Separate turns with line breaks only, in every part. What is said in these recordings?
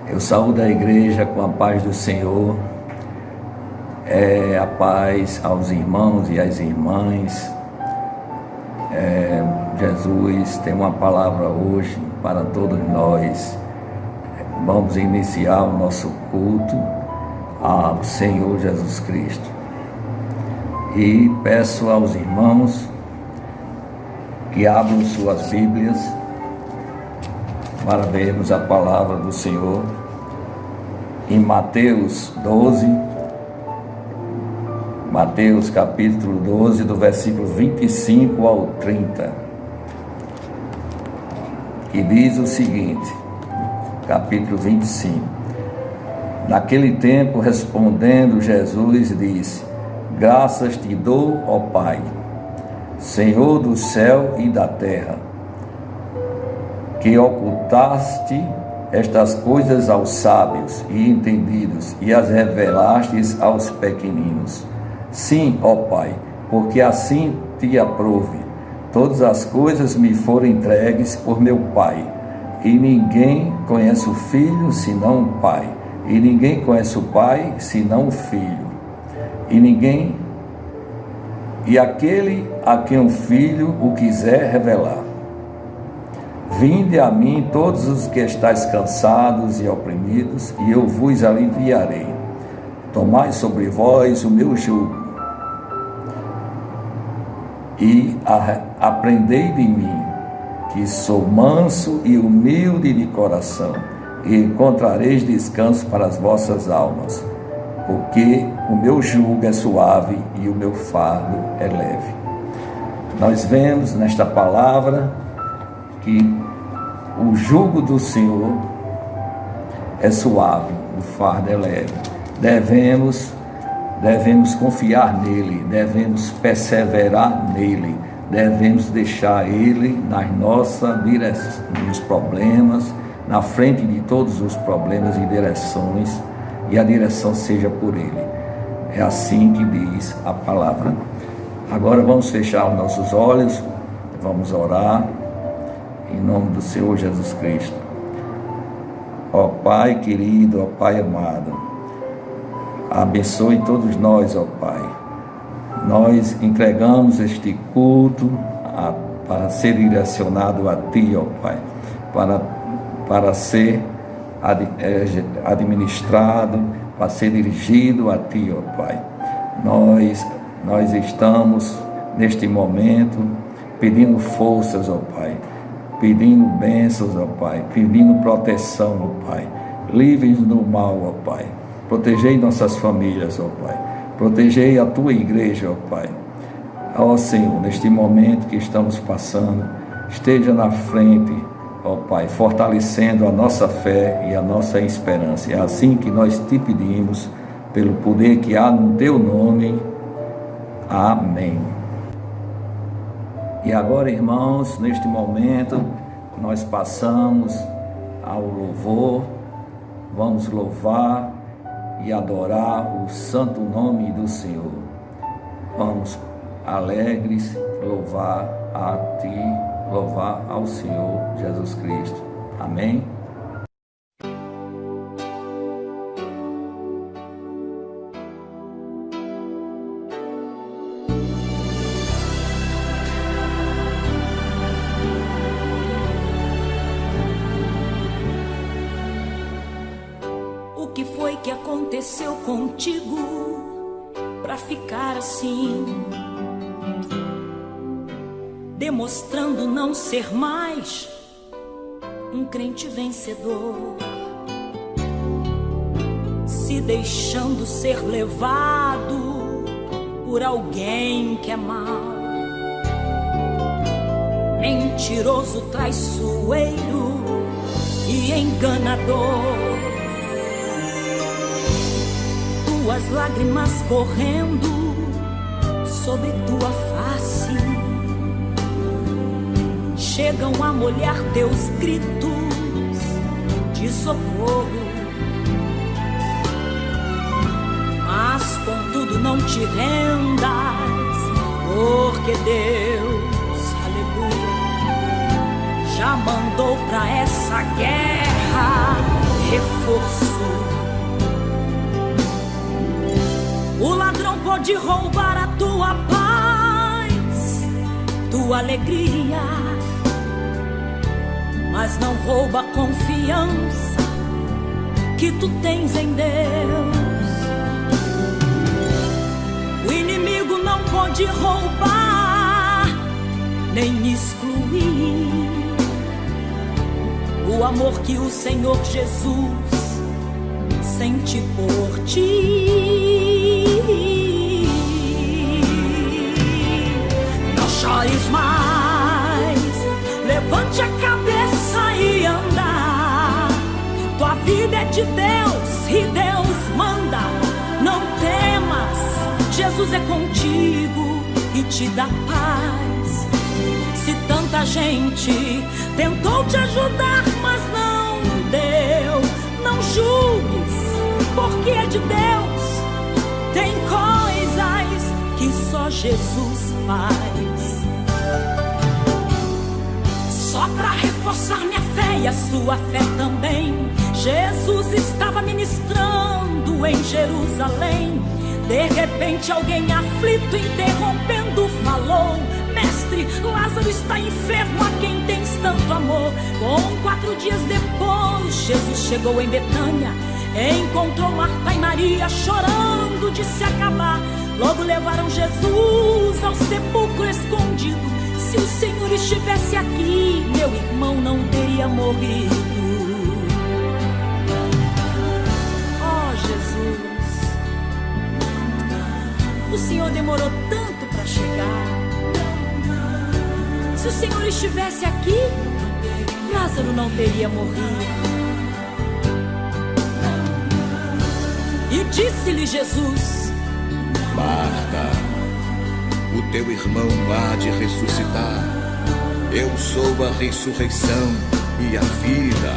Eu saúdo a igreja com a paz do Senhor, a paz aos irmãos e às irmãs. Jesus tem uma palavra hoje para todos nós. Vamos iniciar o nosso culto ao Senhor Jesus Cristo. E peço aos irmãos que abram suas Bíblias para vermos a palavra do Senhor em Mateus 12, Mateus capítulo 12, do versículo 25 ao 30, que diz o seguinte, capítulo 25: Naquele tempo, respondendo Jesus, disse: Graças te dou, ó Pai, Senhor do céu e da terra, que ocultaste estas coisas aos sábios e entendidos e as revelastes aos pequeninos. Sim, ó Pai, porque assim te aprouve. Todas as coisas me foram entregues por meu Pai, e ninguém conhece o Filho senão o Pai, e ninguém conhece o Pai senão o Filho, e aquele a quem o Filho o quiser revelar. Vinde a mim todos os que estáis cansados e oprimidos, e eu vos aliviarei. Tomai sobre vós o meu jugo, e aprendei de mim, que sou manso e humilde de coração, e encontrareis descanso para as vossas almas, porque o meu jugo é suave e o meu fardo é leve. Nós vemos nesta palavra que o jugo do Senhor é suave, o fardo é leve. Devemos confiar nele, devemos perseverar nele, devemos deixar ele nas nossas direções, nos problemas, na frente de todos os problemas e direções, e a direção seja por ele. É assim que diz a palavra. Agora vamos fechar os nossos olhos, vamos orar em nome do Senhor Jesus Cristo. Ó Pai querido, ó Pai amado, abençoe todos nós, ó Pai. Nós entregamos este culto para ser direcionado a Ti, ó Pai, para ser administrado, para ser dirigido a Ti, ó Pai. Nós estamos neste momento pedindo forças, ó Pai, pedindo bênçãos, ó Pai, pedindo proteção, ó Pai. Livre-nos do mal, ó Pai. Protegei nossas famílias, ó Pai. Protegei a Tua igreja, ó Pai. Ó Senhor, neste momento que estamos passando, esteja na frente, ó Pai, fortalecendo a nossa fé e a nossa esperança. É assim que nós te pedimos, pelo poder que há no Teu nome. Amém. E agora, irmãos, neste momento, nós passamos ao louvor. Vamos louvar e adorar o santo nome do Senhor. Vamos alegres louvar a Ti, louvar ao Senhor Jesus Cristo. Amém?
O que foi que aconteceu contigo pra ficar assim, demonstrando não ser mais um crente vencedor, se deixando ser levado por alguém que é mau, mentiroso, traiçoeiro e enganador. Tuas lágrimas correndo sobre tua face chegam a molhar teus gritos de socorro, mas contudo não te rendas, porque Deus, aleluia, já mandou pra essa guerra reforço. O ladrão pode roubar a tua paz, tua alegria, mas não rouba a confiança que tu tens em Deus. O inimigo não pode roubar, nem excluir o amor que o Senhor Jesus sente por ti. Não chores mais, levante a cabeça e anda. Tua vida é de Deus e Deus manda. Não temas, Jesus é contigo e te dá paz. Se tanta gente tentou te ajudar, mas não deu, não julgues, porque é de Deus. Tem coisas que só Jesus faz. Só para reforçar minha fé e a sua fé também, Jesus estava ministrando em Jerusalém. De repente alguém aflito, interrompendo, falou: Mestre, Lázaro está enfermo, a quem tens tanto amor. 4 dias depois, Jesus chegou em Betânia, encontrou Marta e Maria chorando de se acabar. Logo levaram Jesus ao sepulcro escondido. Se o Senhor estivesse aqui, meu irmão não teria morrido. Oh, Jesus, o Senhor demorou tanto para chegar. Se o Senhor estivesse aqui, Lázaro não teria morrido. E disse-lhe Jesus:
Marta, o teu irmão há de ressuscitar. Eu sou a ressurreição e a vida.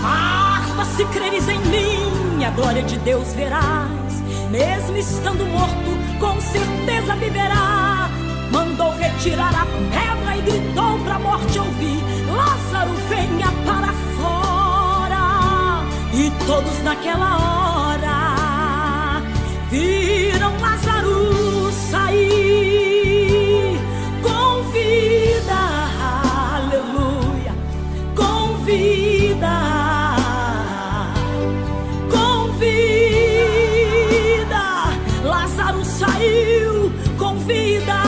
Marta, se creres em mim, a glória de Deus verás. Mesmo estando morto, com certeza viverá. Mandou retirar a pedra e gritou pra morte ouvir: Lázaro, venha para fora. E todos naquela hora viram Lázaro sair com vida, aleluia, com vida, com vida. Lázaro saiu com vida.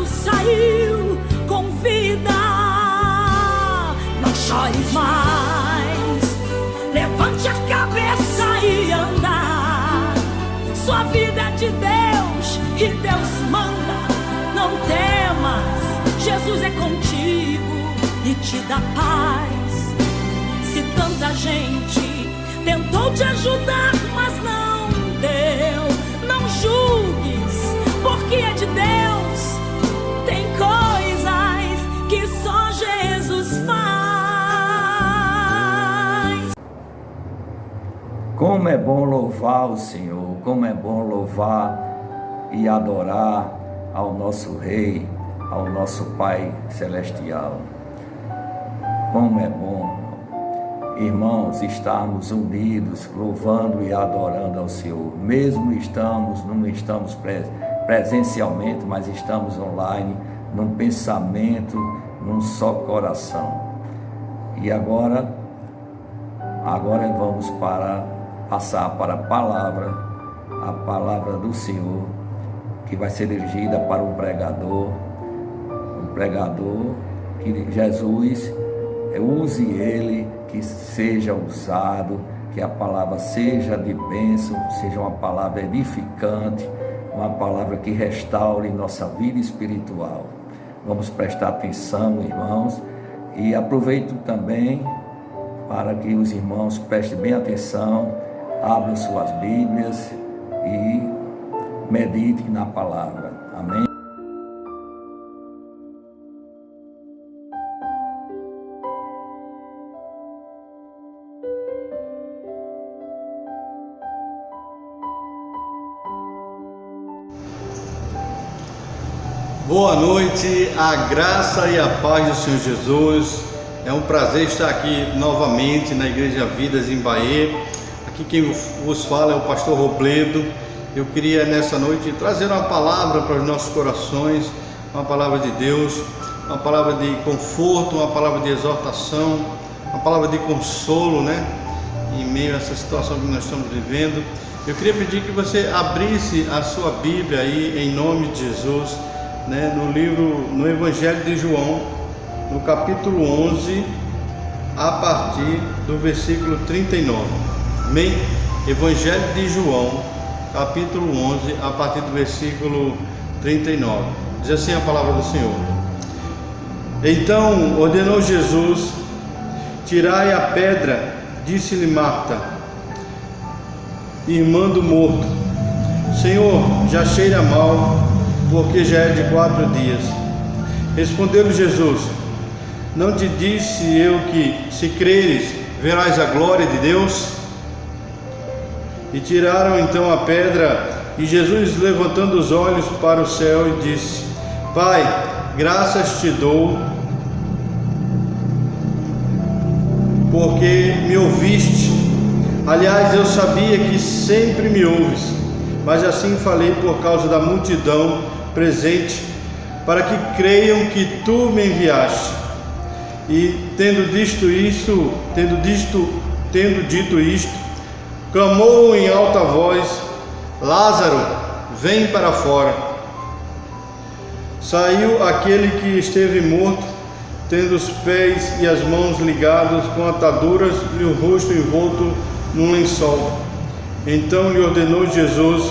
Saiu com vida. Não chores mais, levante a cabeça e anda. Sua vida é de Deus e Deus manda. Não temas, Jesus é contigo e te dá paz. Se tanta gente tentou te ajudar, mas não deu, não julgues, porque é de Deus. Tem coisas que só Jesus faz.
Como é bom louvar o Senhor, como é bom louvar e adorar ao nosso Rei, ao nosso Pai Celestial. Como é bom, irmãos, estarmos unidos, louvando e adorando ao Senhor. Mesmo não estamos presencialmente, mas estamos online, num pensamento, num só coração. E agora vamos passar para a palavra do Senhor, que vai ser dirigida para um pregador que Jesus use ele, que seja usado, que a palavra seja de bênção, seja uma palavra edificante, uma palavra que restaure nossa vida espiritual. Vamos prestar atenção, irmãos, e aproveito também para que os irmãos prestem bem atenção, abram suas Bíblias e meditem na palavra. Amém?
Boa noite, a graça e a paz do Senhor Jesus. É um prazer estar aqui novamente na Igreja Vidas em Bahia. Aqui quem vos fala é o pastor Robledo. Eu queria nessa noite trazer uma palavra para os nossos corações, uma palavra de Deus, uma palavra de conforto, uma palavra de exortação, uma palavra de consolo, né? Em meio a essa situação que nós estamos vivendo. Eu queria pedir que você abrisse a sua Bíblia aí, em nome de Jesus, né? No Evangelho de João, no capítulo 11, a partir do versículo 39. Amém? Evangelho de João, capítulo 11, a partir do versículo 39. Diz assim a palavra do Senhor. Então ordenou Jesus: tirai a pedra. Disse-lhe Marta, irmã do morto: Senhor, já cheira mal, porque já é de 4 dias. Respondeu-lhe Jesus: não te disse eu que, se creres, verás a glória de Deus? E tiraram então a pedra, e Jesus, levantando os olhos para o céu, e disse: Pai, graças te dou, porque me ouviste. Aliás, eu sabia que sempre me ouves, mas assim falei por causa da multidão presente, para que creiam que tu me enviaste. E tendo dito isto, clamou em alta voz: Lázaro, vem para fora. Saiu aquele que esteve morto, tendo os pés e as mãos ligados com ataduras e o rosto envolto num lençol. Então lhe ordenou Jesus: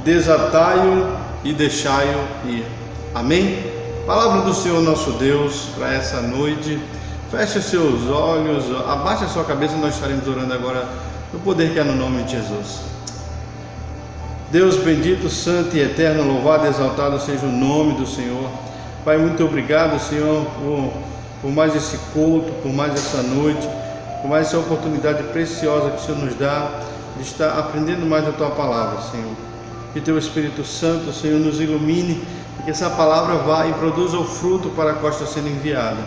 desatai-o e deixai-o ir. Amém? Palavra do Senhor nosso Deus para essa noite. Feche os seus olhos, abaixe a sua cabeça, nós estaremos orando agora no poder que é no nome de Jesus. Deus bendito, santo e eterno, louvado e exaltado seja o nome do Senhor. Pai, muito obrigado, Senhor, por mais esse culto, por mais essa noite, por mais essa oportunidade preciosa que o Senhor nos dá de estar aprendendo mais da Tua Palavra, Senhor. Que Teu Espírito Santo, Senhor, nos ilumine e que essa palavra vá e produza o fruto para a qual está sendo enviada.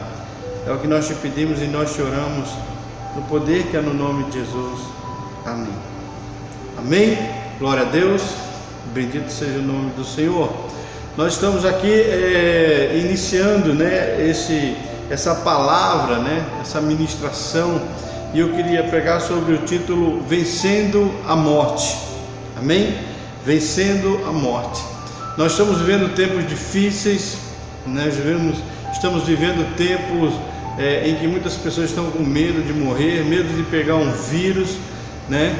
É o que nós te pedimos e nós te oramos no poder que é no nome de Jesus. Amém. Amém. Glória a Deus. Bendito seja o nome do Senhor. Nós estamos aqui iniciando, né, essa palavra, né, essa ministração, e eu queria pregar sobre o título Vencendo a Morte. Amém? Vencendo a morte. Nós estamos vivendo tempos difíceis, né? Estamos vivendo tempos em que muitas pessoas estão com medo de morrer, medo de pegar um vírus, né?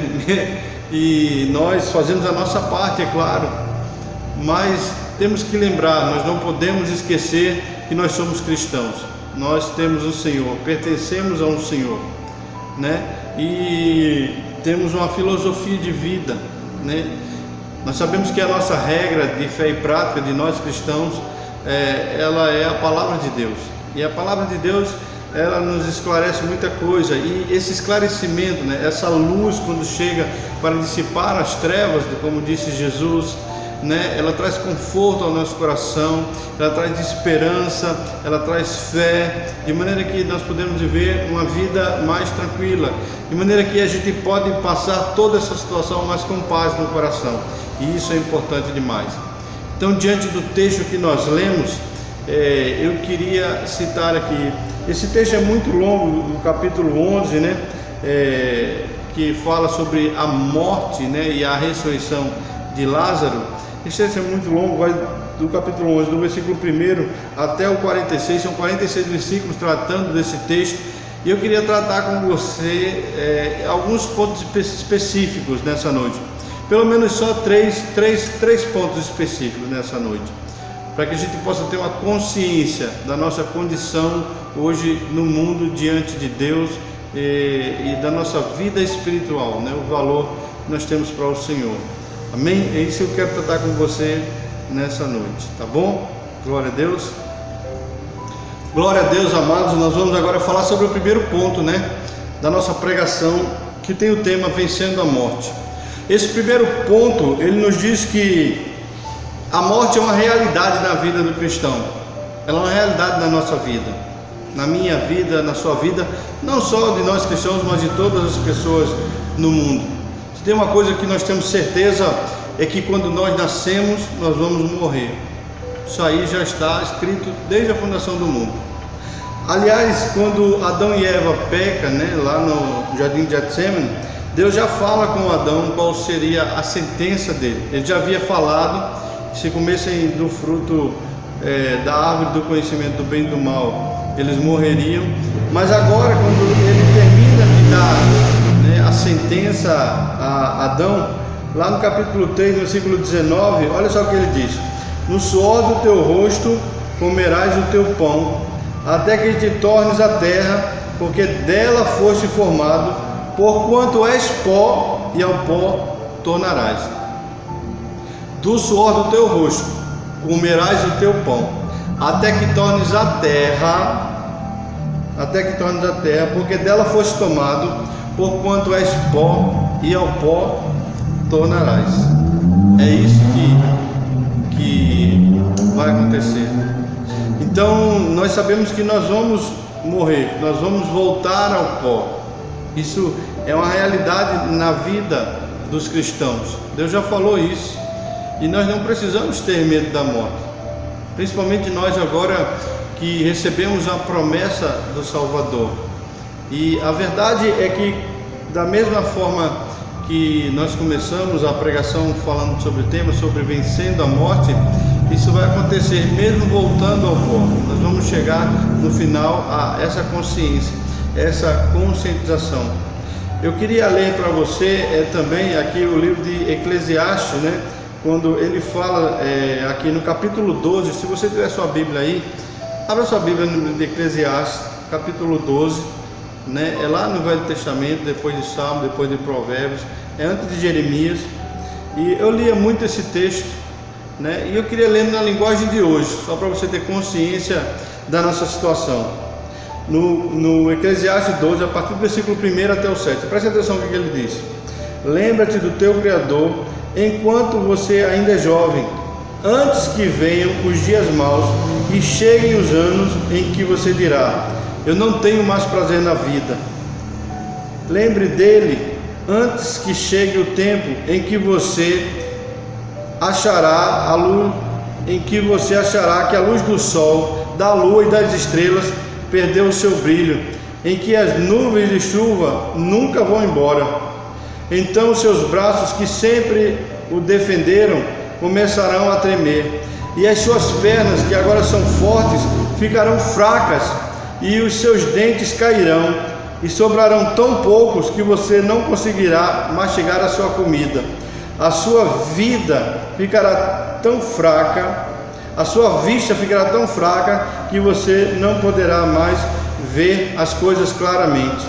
E nós fazemos a nossa parte, é claro, mas temos que lembrar, nós não podemos esquecer que nós somos cristãos, nós temos um Senhor, pertencemos a um Senhor, né? E temos uma filosofia de vida, né? Nós sabemos que a nossa regra de fé e prática de nós cristãos, ela é a palavra de Deus, e a palavra de Deus, ela nos esclarece muita coisa, e esse esclarecimento, né, essa luz quando chega para dissipar as trevas, como disse Jesus, né, ela traz conforto ao nosso coração, ela traz esperança, ela traz fé, de maneira que nós podemos viver uma vida mais tranquila, de maneira que a gente pode passar toda essa situação mais com paz no coração, e isso é importante demais. Então, diante do texto que nós lemos, eu queria citar aqui, esse texto é muito longo, no capítulo 11, né, que fala sobre a morte, né, e a ressurreição de Lázaro. Esse texto é muito longo, vai do capítulo 11, do versículo 1 até o 46, são 46 versículos tratando desse texto, e eu queria tratar com você alguns pontos específicos nessa noite, pelo menos só três pontos específicos nessa noite, para que a gente possa ter uma consciência da nossa condição hoje no mundo diante de Deus e da nossa vida espiritual, né? O valor que nós temos para o Senhor. Amém? É isso que eu quero tratar com você nessa noite, tá bom? Glória a Deus. Glória a Deus, amados. Nós vamos agora falar sobre o primeiro ponto, né, da nossa pregação, que tem o tema Vencendo a Morte. Esse primeiro ponto, ele nos diz que A morte é uma realidade na vida do cristão. Ela é uma realidade na nossa vida, na minha vida, na sua vida, não só de nós cristãos, mas de todas as pessoas no mundo. Se tem uma coisa que nós temos certeza, é que quando nós nascemos, nós vamos morrer. Isso aí já está escrito desde a fundação do mundo. Aliás, quando Adão e Eva pecam, lá no Jardim de Getsemane, Deus já fala com Adão qual seria a sentença dele. Ele já havia falado, se comessem do fruto da árvore do conhecimento do bem e do mal, eles morreriam. Mas agora, quando ele termina de dar a sentença a Adão, lá no capítulo 3, versículo 19, olha só o que ele diz: no suor do teu rosto comerás o teu pão, até que te tornes a terra, porque dela foste formado, porquanto és pó, e ao pó tornarás. Do suor do teu rosto comerás o teu pão, até que tornes a terra, porque dela foste tomado, porquanto és pó, e ao pó tornarás. É isso que vai acontecer. Então nós sabemos que nós vamos morrer, nós vamos voltar ao pó. Isso é uma realidade na vida dos cristãos. Deus já falou isso, e nós não precisamos ter medo da morte, principalmente nós agora que recebemos a promessa do Salvador. E a verdade é que, da mesma forma que nós começamos a pregação falando sobre o tema, sobre vencendo a morte, isso vai acontecer mesmo voltando ao pó. Nós vamos chegar no final a essa consciência, essa conscientização. Eu queria ler para você também aqui o livro de Eclesiastes, quando ele fala aqui no capítulo 12, se você tiver sua Bíblia aí, abra sua Bíblia no livro de Eclesiastes, capítulo 12, é lá no Velho Testamento, depois de Salmo, depois de Provérbios, é antes de Jeremias, e eu lia muito esse texto, e eu queria ler na linguagem de hoje, só para você ter consciência da nossa situação. No Eclesiastes 12, a partir do versículo 1 até o 7, preste atenção no que ele diz: lembra-te do teu Criador enquanto você ainda é jovem, antes que venham os dias maus e cheguem os anos em que você dirá: eu não tenho mais prazer na vida. Lembre dele antes que chegue o tempo em que você achará a luz, que a luz do sol, da lua e das estrelas perdeu o seu brilho, em que as nuvens de chuva nunca vão embora. Então os seus braços, que sempre o defenderam, começarão a tremer, e as suas pernas, que agora são fortes, ficarão fracas, e os seus dentes cairão, e sobrarão tão poucos que você não conseguirá mastigar a sua comida. A sua vida ficará tão fraca, a sua vista ficará tão fraca que você não poderá mais ver as coisas claramente.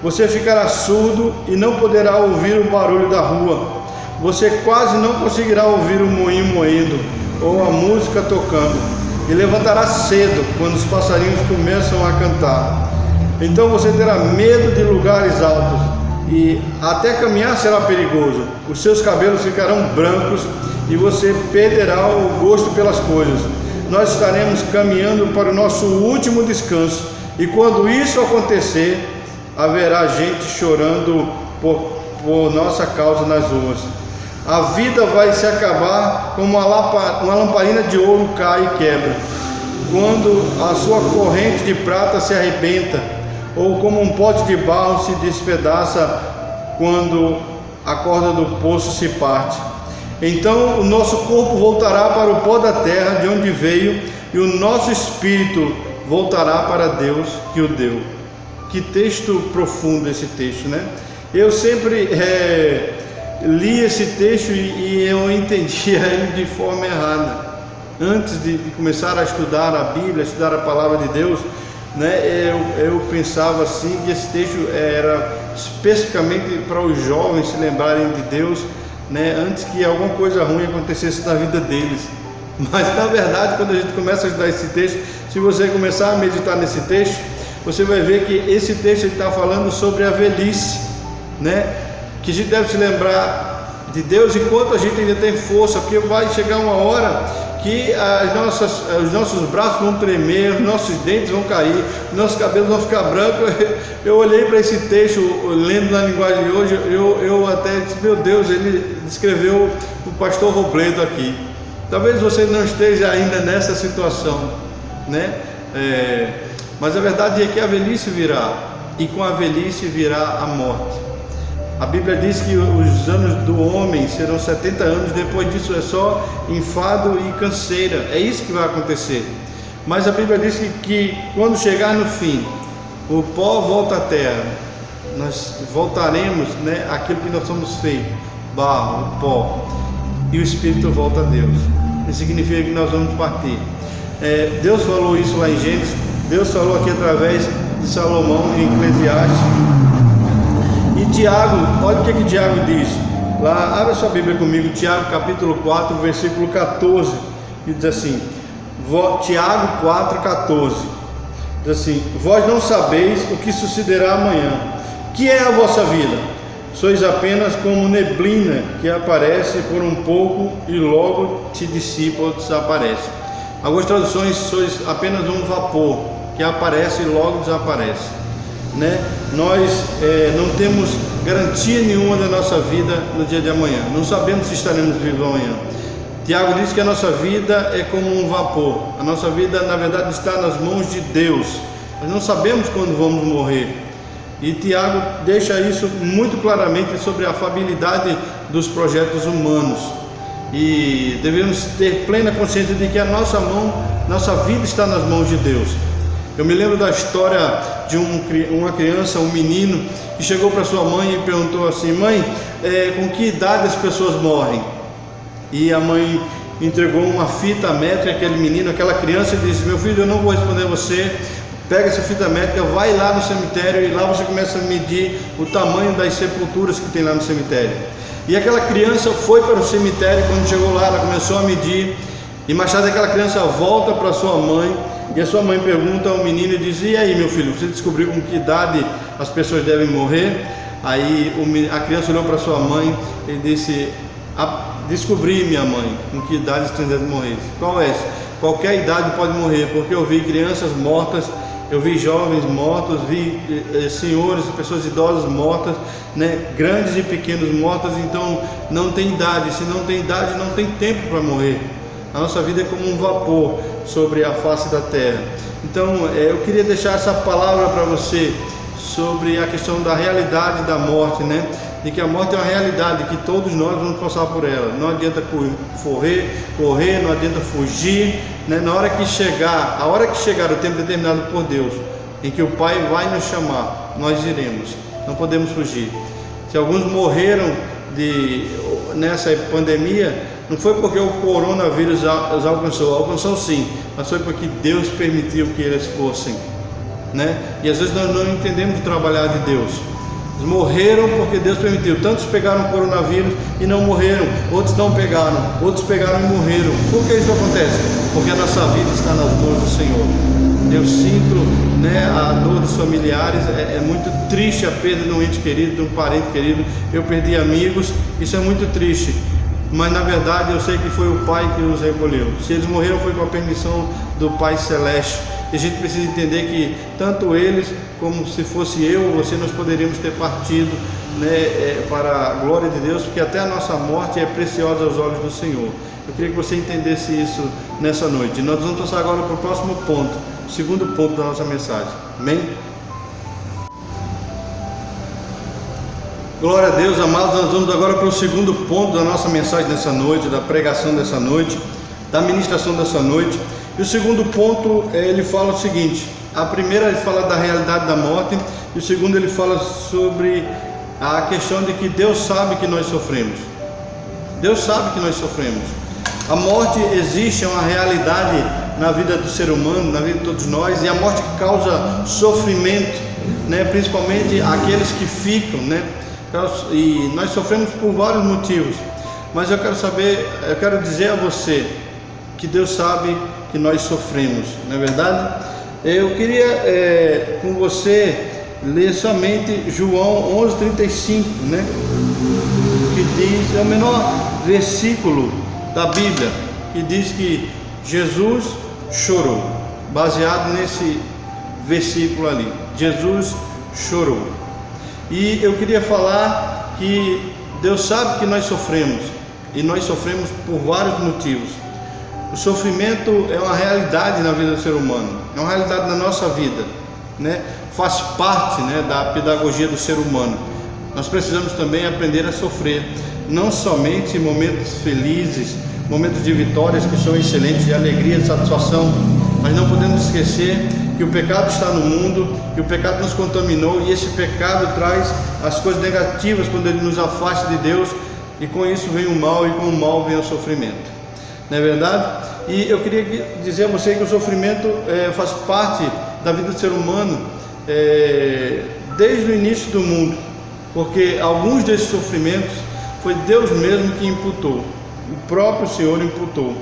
Você ficará surdo e não poderá ouvir o barulho da rua. Você quase não conseguirá ouvir o moinho moendo ou a música tocando, e levantará cedo quando os passarinhos começam a cantar. Então você terá medo de lugares altos, e até caminhar será perigoso. Os seus cabelos ficarão brancos e você perderá o gosto pelas coisas. Nós estaremos caminhando para o nosso último descanso, e quando isso acontecer, haverá gente chorando por nossa causa nas ruas. A vida vai se acabar como uma lamparina de ouro cai e quebra, quando a sua corrente de prata se arrebenta, ou como um pote de barro se despedaça quando a corda do poço se parte. Então o nosso corpo voltará para o pó da terra de onde veio, e o nosso espírito voltará para Deus que o deu. Que texto profundo esse texto, Eu sempre li esse texto e eu entendia ele de forma errada. Antes de começar a estudar a Bíblia, a estudar a palavra de Deus, eu pensava assim, que esse texto era especificamente para os jovens se lembrarem de Deus, antes que alguma coisa ruim acontecesse na vida deles. Mas na verdade, quando a gente começa a estudar esse texto, se você começar a meditar nesse texto, você vai ver que esse texto está falando sobre a velhice, que a gente deve se lembrar de Deus enquanto a gente ainda tem força, porque vai chegar uma hora que os nossos braços vão tremer, os nossos dentes vão cair, os nossos cabelos vão ficar brancos. Eu olhei para esse texto, lendo na linguagem de hoje, eu até disse, meu Deus, ele descreveu o pastor Robledo aqui. Talvez você não esteja ainda nessa situação, né? Mas a verdade é que a velhice virá, e com a velhice virá a morte. A Bíblia diz que os anos do homem serão 70 anos, depois disso é só enfado e canseira. É isso que vai acontecer. Mas a Bíblia diz que quando chegar no fim, o pó volta à terra. Nós voltaremos, né, àquilo que nós somos feitos, barro, pó, e o Espírito volta a Deus. Isso significa que nós vamos partir. Deus falou isso lá em Gênesis, Deus falou aqui através de Salomão em Eclesiastes. E Tiago, olha o que Tiago diz lá, abre sua Bíblia comigo, Tiago capítulo 4, versículo 14, e diz assim, Tiago 4, 14, diz assim, vós não sabeis o que sucederá amanhã, que é a vossa vida, sois apenas como neblina que aparece por um pouco e logo se dissipa ou desaparece. Algumas traduções, sois apenas um vapor que aparece e logo desaparece. Né? Nós não temos garantia nenhuma da nossa vida no dia de amanhã, não sabemos se estaremos vivos amanhã. Tiago diz que a nossa vida é como um vapor, a nossa vida na verdade está nas mãos de Deus, nós não sabemos quando vamos morrer. E Tiago deixa isso muito claramente sobre a falibilidade dos projetos humanos, e devemos ter plena consciência de que a nossa vida está nas mãos de Deus. Eu me lembro da história de uma criança, um menino, que chegou para sua mãe e perguntou assim, mãe, com que idade as pessoas morrem? E a mãe entregou uma fita métrica àquele menino, aquela criança, e disse, meu filho, eu não vou responder você, pega essa fita métrica, vai lá no cemitério e lá você começa a medir o tamanho das sepulturas que tem lá no cemitério. E aquela criança foi para o cemitério, quando chegou lá, ela começou a medir, e mais tarde aquela criança volta para sua mãe, e a sua mãe pergunta ao menino e diz, e aí meu filho, você descobriu com que idade as pessoas devem morrer? Aí a criança olhou para sua mãe e disse, descobri minha mãe, com que idade você deve morrer. Qual é? Qualquer idade pode morrer, porque eu vi crianças mortas, eu vi jovens mortos, vi senhores, pessoas idosas mortas, né? Grandes e pequenos mortas, então não tem idade, se não tem idade não tem tempo para morrer. A nossa vida é como um vapor sobre a face da terra. Então eu queria deixar essa palavra para você sobre a questão da realidade da morte, né? De que a morte é uma realidade, que todos nós vamos passar por ela. Não adianta correr, não adianta fugir, né? A hora que chegar o tempo determinado por Deus, em que o Pai vai nos chamar, nós iremos. Não podemos fugir. Se alguns morreram nessa pandemia, não foi porque o coronavírus os alcançou sim, mas foi porque Deus permitiu que eles fossem, né? E às vezes nós não entendemos o trabalhar de Deus. Eles morreram porque Deus permitiu. Tantos pegaram o coronavírus e não morreram, outros não pegaram, outros pegaram e morreram. Por que isso acontece? Porque a nossa vida está nas mãos do Senhor. Eu sinto, né, a dor dos familiares, é muito triste a perda de um ente querido, de um parente querido. Eu perdi amigos, isso é muito triste. Mas na verdade eu sei que foi o Pai que os recolheu. Se eles morreram foi com a permissão do Pai Celeste. E a gente precisa entender que tanto eles como se fosse eu ou você, nós poderíamos ter partido, né, para a glória de Deus, porque até a nossa morte é preciosa aos olhos do Senhor. Eu queria que você entendesse isso nessa noite. Nós vamos passar agora para o próximo ponto, o segundo ponto da nossa mensagem. Amém? Glória a Deus, amados. Nós vamos agora para o segundo ponto da nossa mensagem dessa noite, da pregação dessa noite, da ministração dessa noite. E o segundo ponto, ele fala o seguinte: a primeira ele fala da realidade da morte, e o segundo ele fala sobre a questão de que Deus sabe que nós sofremos. Deus sabe que nós sofremos. A morte existe, é uma realidade na vida do ser humano, na vida de todos nós, e a morte causa sofrimento, né? Principalmente aqueles que ficam, né? E nós sofremos por vários motivos, mas eu quero dizer a você que Deus sabe que nós sofremos, não é verdade? Eu queria com você ler somente João 11:35, né? Que diz diz, é o menor versículo da Bíblia, que diz que Jesus chorou, baseado nesse versículo ali. Jesus chorou. E eu queria falar que Deus sabe que nós sofremos, e nós sofremos por vários motivos. O sofrimento é uma realidade na vida do ser humano, é uma realidade na nossa vida, né? Faz parte, né, da pedagogia do ser humano. Nós precisamos também aprender a sofrer, não somente em momentos felizes, momentos de vitórias que são excelentes, de alegria, de satisfação, mas não podemos esquecer que o pecado está no mundo, que o pecado nos contaminou, e esse pecado traz as coisas negativas quando ele nos afasta de Deus, e com isso vem o mal, e com o mal vem o sofrimento, não é verdade? E eu queria dizer a você que o sofrimento faz parte da vida do ser humano desde o início do mundo, porque alguns desses sofrimentos foi Deus mesmo que imputou, o próprio Senhor imputou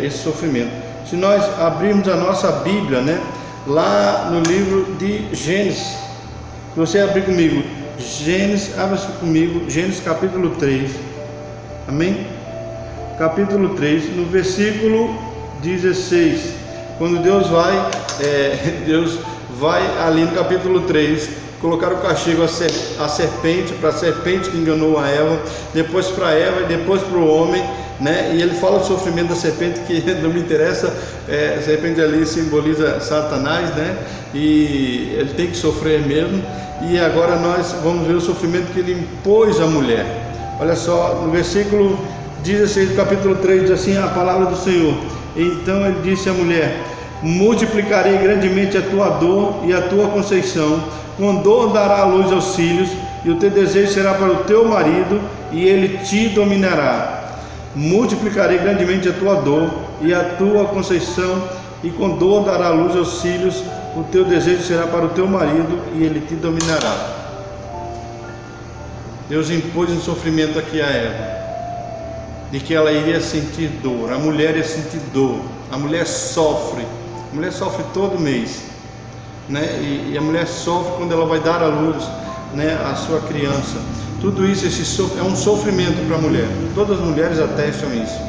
esse sofrimento. Se nós abrirmos a nossa Bíblia, né, lá no livro de Gênesis, se você abrir comigo, abra-se comigo, Gênesis capítulo 3, amém? Capítulo 3, no versículo 16, quando Deus vai ali no capítulo 3, colocar o castigo à serpente, para a serpente que enganou a Eva, depois para Eva e depois para o homem, né? E ele fala do sofrimento da serpente, que não me interessa, a serpente ali simboliza Satanás, né? E ele tem que sofrer mesmo. E agora nós vamos ver o sofrimento que ele impôs à mulher. Olha só, no versículo 16 do capítulo 3 diz assim a palavra do Senhor: então ele disse à mulher: multiplicarei grandemente a tua dor e a tua conceição, com dor dará à luz aos filhos, e o teu desejo será para o teu marido, e ele te dominará. Multiplicarei grandemente a tua dor e a tua conceição, e com dor dará à luz aos filhos, o teu desejo será para o teu marido, e ele te dominará. Deus impôs um sofrimento aqui a Eva, de que ela iria sentir dor, a mulher ia sentir dor, a mulher sofre todo mês, né? E a mulher sofre quando ela vai dar à luz, né, a sua criança. Tudo isso é um sofrimento para a mulher. Todas as mulheres atestam isso,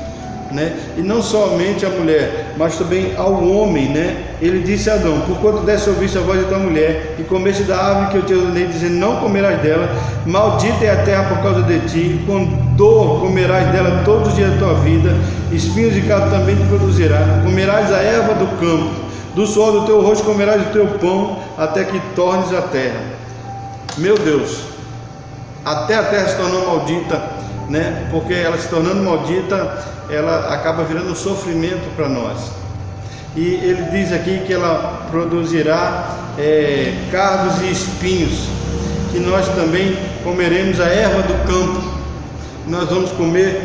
né? E não somente a mulher, mas também ao homem, né? Ele disse a Adão: porquanto deste ouviste a voz da tua mulher e comeste da árvore que eu te ordenei, dizendo: não comerás dela, maldita é a terra por causa de ti, com dor comerás dela todos os dias da tua vida, espinhos e cardo também te produzirá, comerás a erva do campo, do suor do teu rosto comerás o teu pão, até que tornes a terra. Meu Deus, até a terra se tornou maldita, né? Porque ela se tornando maldita, ela acaba virando um sofrimento para nós. E ele diz aqui que ela produzirá cardos e espinhos, que nós também comeremos a erva do campo. Nós vamos comer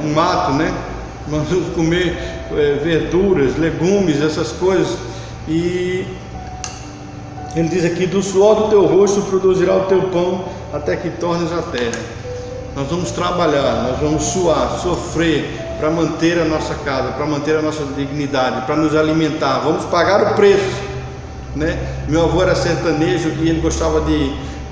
o mato, né? Nós vamos comer verduras, legumes, essas coisas. E ele diz aqui: do suor do teu rosto produzirá o teu pão, até que tornes a terra. Nós vamos trabalhar, nós vamos suar, sofrer para manter a nossa casa, para manter a nossa dignidade, para nos alimentar. Vamos pagar o preço, né? Meu avô era sertanejo e ele gostava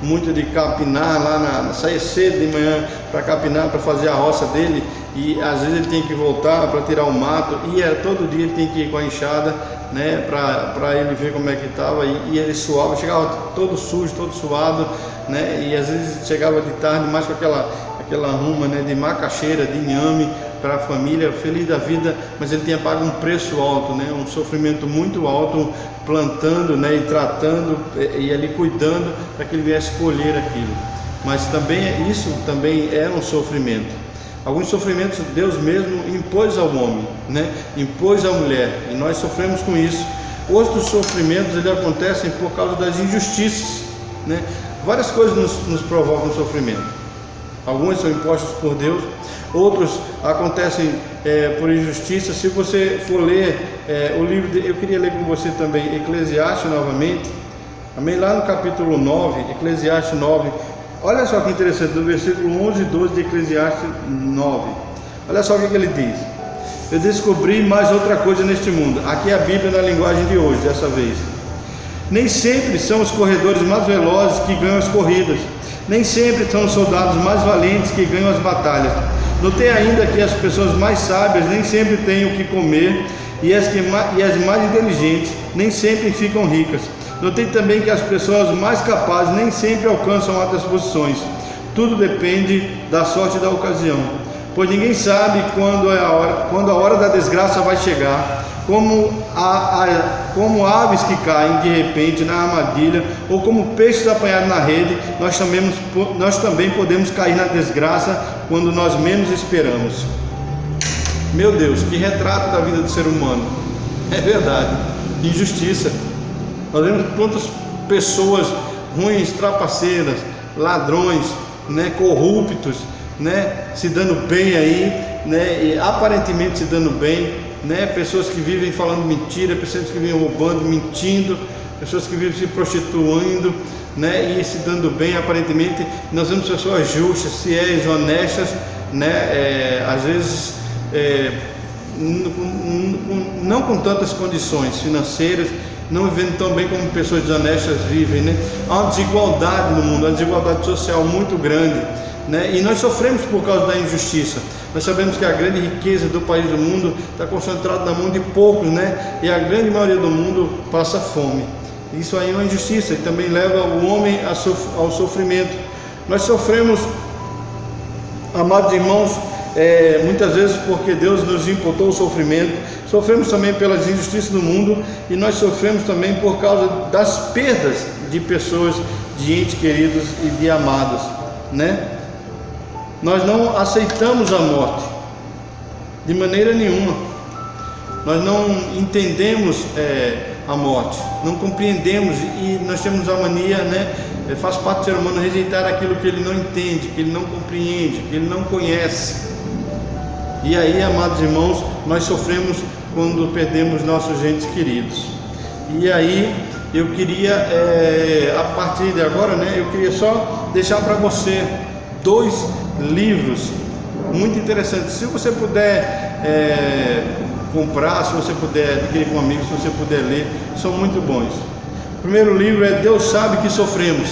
muito de capinar lá, saía cedo de manhã para capinar, para fazer a roça dele, e às vezes ele tem que voltar para tirar o mato, e todo dia ele tem que ir com a enxada, né, para ele ver como é que estava, e ele suava, chegava todo sujo, todo suado, né, e às vezes chegava de tarde mais com aquela ruma, né, de macaxeira, de inhame, para a família, feliz da vida, mas ele tinha pago um preço alto, né, um sofrimento muito alto, plantando, né, e tratando, e ali cuidando para que ele viesse colher aquilo. Mas também isso também é um sofrimento. Alguns sofrimentos Deus mesmo impôs ao homem, né, impôs à mulher, e nós sofremos com isso. Outros sofrimentos eles acontecem por causa das injustiças, né? Várias coisas nos provocam sofrimento. Alguns são impostos por Deus, outros acontecem por injustiça. Se você for ler o livro, eu queria ler com você também Eclesiastes novamente, amém? Lá no capítulo 9, Eclesiastes 9, olha só que interessante, do versículo 11 e 12 de Eclesiastes 9, olha só o que ele diz: eu descobri mais outra coisa neste mundo. Aqui é a Bíblia na linguagem de hoje, dessa vez. Nem sempre são os corredores mais velozes que ganham as corridas, Nem sempre são os soldados mais valentes que ganham as batalhas. Notei ainda que as pessoas mais sábias nem sempre têm o que comer, e as mais inteligentes nem sempre ficam ricas. Notei também que as pessoas mais capazes nem sempre alcançam altas posições. Tudo depende da sorte e da ocasião, pois ninguém sabe quando a hora da desgraça vai chegar. Como aves que caem de repente na armadilha, ou como peixes apanhados na rede, nós também podemos cair na desgraça quando nós menos esperamos. Meu Deus, que retrato da vida do ser humano. É verdade, injustiça. Nós vemos quantas pessoas ruins, trapaceiras, ladrões, né, corruptos, né, se dando bem aí, né, e aparentemente se dando bem, né, pessoas que vivem falando mentira, pessoas que vivem roubando, mentindo, pessoas que vivem se prostituindo, né, e se dando bem aparentemente. Nós vemos pessoas justas, fiéis, honestas, né, às vezes não com tantas condições financeiras, não vivendo tão bem como pessoas desonestas vivem, né? Há uma desigualdade no mundo, uma desigualdade social muito grande, né? E nós sofremos por causa da injustiça. Nós sabemos que a grande riqueza do país do mundo está concentrada na mão de poucos, né? E a grande maioria do mundo passa fome. Isso aí é uma injustiça e também leva o homem ao sofrimento. Nós sofremos, amados irmãos, muitas vezes porque Deus nos imputou o sofrimento. Sofremos também pelas injustiças do mundo, e nós sofremos também por causa das perdas de pessoas, de entes queridos e de amados, né? Nós não aceitamos a morte de maneira nenhuma. Nós não entendemos a morte, não compreendemos, e nós temos a mania, né? Faz parte do ser humano rejeitar aquilo que ele não entende, que ele não compreende, que ele não conhece. E aí, amados irmãos, nós sofremos quando perdemos nossos entes queridos. E aí, eu queria, a partir de agora, né, eu queria só deixar para você 2 livros muito interessantes. Se você puder comprar, se você puder adquirir com amigos, se você puder ler, são muito bons. O primeiro livro é Deus Sabe Que Sofremos,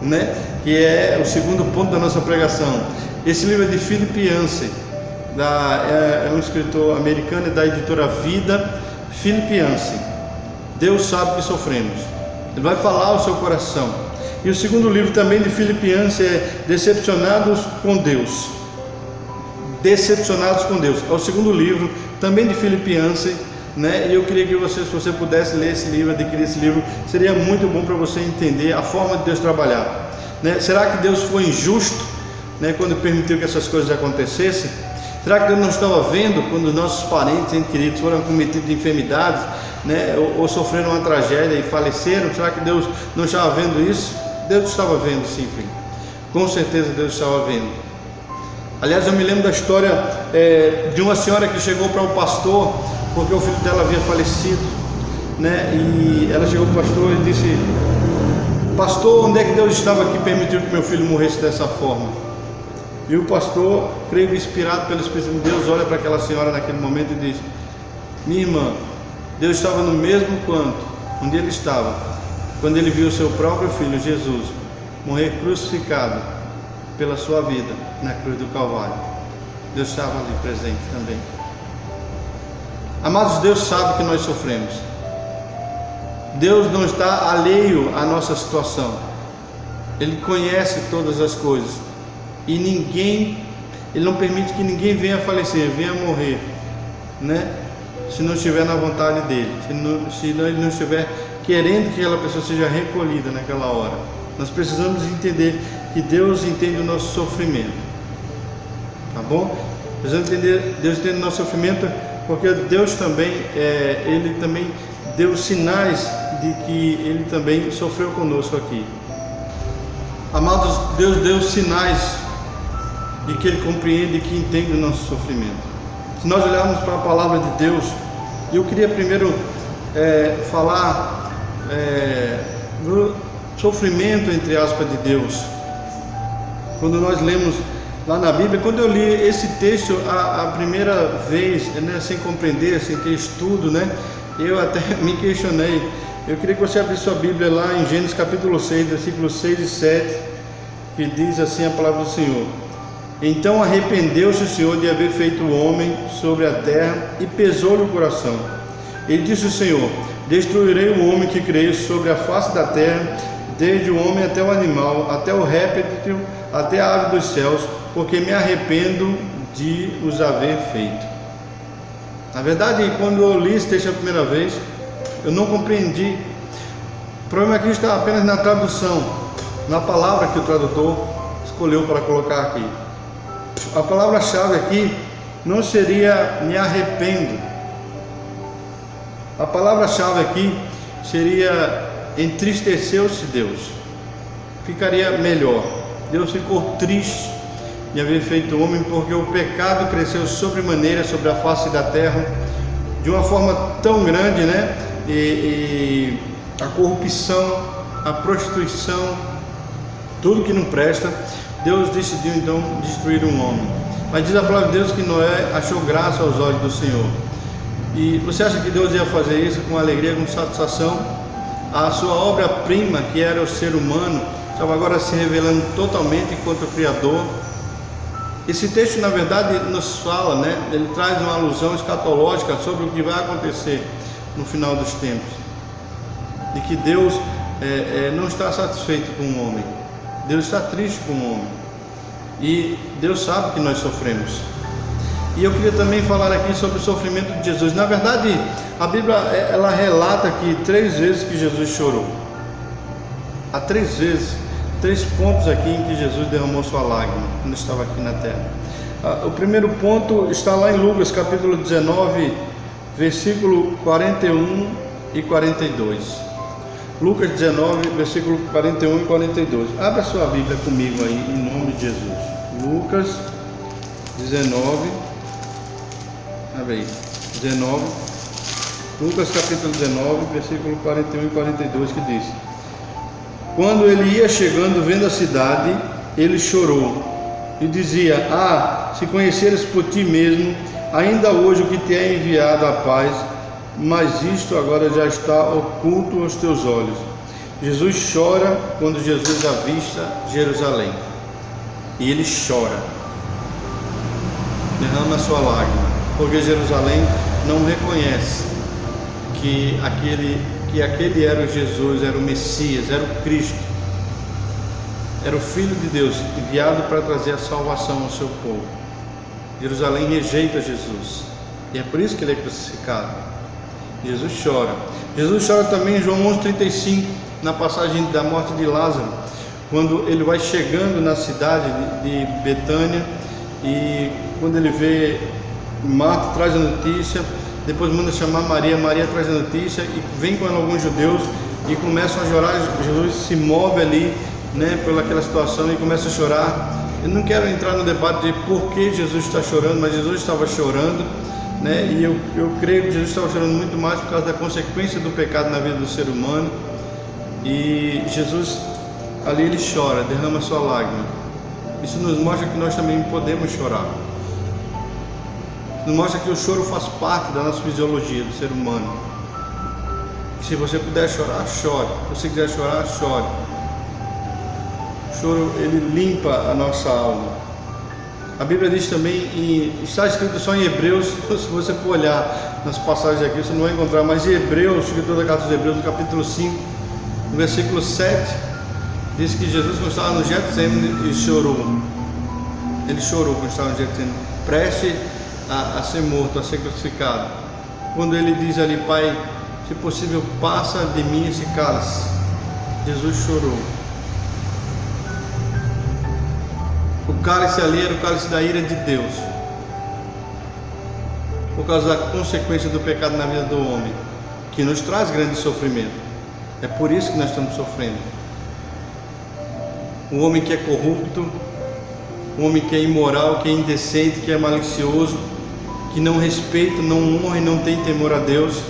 né, que é o segundo ponto da nossa pregação. Esse livro é de Philip Yancey, é um escritor americano, da editora Vida. Philip Yancey, Deus Sabe Que Sofremos. Ele vai falar ao seu coração. E o segundo livro também de Philip Yancey é Decepcionados com Deus. Decepcionados com Deus. É o segundo livro também de Philip Yancey, né? E eu queria que você, se você pudesse ler esse livro, adquirir esse livro, seria muito bom para você entender a forma de Deus trabalhar, né? Será que Deus foi injusto, né, quando permitiu que essas coisas acontecessem? Será que Deus não estava vendo quando os nossos parentes, entes queridos, foram cometidos de enfermidades, né, ou sofreram uma tragédia e faleceram? Será que Deus não estava vendo isso? Deus estava vendo, sim, filho. Com certeza Deus estava vendo. Aliás, eu me lembro da história de uma senhora que chegou para o pastor porque o filho dela havia falecido, né? E ela chegou para o pastor e disse: pastor, onde é que Deus estava que permitiu que meu filho morresse dessa forma? E o pastor, creio inspirado pelo Espírito de Deus, olha para aquela senhora naquele momento e diz: minha irmã, Deus estava no mesmo canto onde ele estava quando ele viu o seu próprio filho Jesus morrer crucificado pela sua vida na cruz do Calvário. Deus estava ali presente também. Amados, Deus sabe que nós sofremos. Deus não está alheio à nossa situação. Ele conhece todas as coisas. E Ele não permite que ninguém venha a falecer, venha a morrer, né? Se não estiver na vontade dele, se ele não estiver querendo que aquela pessoa seja recolhida naquela hora. Nós precisamos entender que Deus entende o nosso sofrimento, tá bom? Precisamos entender, Deus entende o nosso sofrimento, porque Deus também, Ele também deu sinais de que Ele também sofreu conosco aqui. Amados, Deus deu sinais de que Ele compreende e que entende o nosso sofrimento. Se nós olharmos para a palavra de Deus, eu queria primeiro falar do sofrimento, entre aspas, de Deus. Quando nós lemos lá na Bíblia, quando eu li esse texto a primeira vez, né, sem compreender, sem ter estudo, né, eu até me questionei. Eu queria que você abrisse sua Bíblia lá em Gênesis capítulo 6, versículos 6 e 7. que diz assim a palavra do Senhor: então arrependeu-se o Senhor de haver feito o homem sobre a terra e pesou-lhe o coração. E disse o Senhor: destruirei o homem que criei sobre a face da terra, desde o homem até o animal, até o réptil, até a ave dos céus, porque me arrependo de os haver feito. Na verdade, quando eu li esse texto a primeira vez, eu não compreendi. O problema aqui está apenas na tradução, na palavra que o tradutor escolheu para colocar aqui. A palavra-chave aqui não seria me arrependo. A palavra-chave aqui seria entristeceu-se Deus. Ficaria melhor. Deus ficou triste de haver feito o homem, porque o pecado cresceu sobremaneira sobre a face da terra, de uma forma tão grande, né? E a corrupção, a prostituição, tudo que não presta, Deus decidiu então destruir um homem. Mas diz a palavra de Deus que Noé achou graça aos olhos do Senhor. E você acha que Deus ia fazer isso com alegria, com satisfação? A sua obra-prima, que era o ser humano, estava agora se revelando totalmente enquanto Criador. Esse texto, na verdade, nos fala, né? Ele traz uma alusão escatológica sobre o que vai acontecer no final dos tempos. De que Deus não está satisfeito com o homem. Deus está triste com o homem. E Deus sabe que nós sofremos. E eu queria também falar aqui sobre o sofrimento de Jesus. Na verdade, a Bíblia ela relata aqui 3 vezes que Jesus chorou. Há 3 vezes, 3 pontos aqui em que Jesus derramou sua lágrima quando estava aqui na terra. O primeiro ponto está lá em Lucas capítulo 19, versículo 41 e 42. Lucas 19, versículo 41 e 42. Abra sua Bíblia comigo aí, em nome de Jesus. Lucas 19, abre aí, 19, Lucas capítulo 19, versículo 41 e 42, que diz: quando ele ia chegando, vendo a cidade, ele chorou e dizia: ah, se conheceres por ti mesmo, ainda hoje o que te é enviado a paz, mas isto agora já está oculto aos teus olhos. Jesus chora quando Jesus avista Jerusalém, e ele chora, derrama a sua lágrima, porque Jerusalém não reconhece que aquele era o Jesus, era o Messias, era o Cristo, era o Filho de Deus, enviado para trazer a salvação ao seu povo. Jerusalém rejeita Jesus, e é por isso que ele é crucificado. Jesus chora. Jesus chora também em João 11:35, na passagem da morte de Lázaro, quando ele vai chegando na cidade de Betânia, e quando ele vê Marta, traz a notícia, depois manda chamar Maria, Maria traz a notícia, e vem com alguns judeus e começam a chorar. Jesus se move ali, né, pelaquela situação, e começa a chorar. Eu não quero entrar no debate de por que Jesus está chorando, mas Jesus estava chorando, né? E eu creio que Jesus estava chorando muito mais por causa da consequência do pecado na vida do ser humano. E Jesus ali ele chora, derrama sua lágrima. Isso nos mostra que nós também podemos chorar. Nos mostra que o choro faz parte da nossa fisiologia do ser humano. Se você puder chorar, chore. Se você quiser chorar, chore. O choro ele limpa a nossa alma. A Bíblia diz também, está escrito só em Hebreus, se você for olhar nas passagens aqui, você não vai encontrar, mas em Hebreus, escritor da carta dos Hebreus, no capítulo 5, no versículo 7, diz que Jesus, quando estava no Getsemane, chorou. Ele chorou quando estava no Getsemane, prestes a ser morto, a ser crucificado. Quando ele diz ali: Pai, se possível, passa de mim esse cálice. Jesus chorou. O cálice ali era o cálice da ira de Deus, por causa da consequência do pecado na vida do homem, que nos traz grande sofrimento. É por isso que nós estamos sofrendo. Um homem que é corrupto, um homem que é imoral, que é indecente, que é malicioso, que não respeita, não honra e não tem temor a Deus.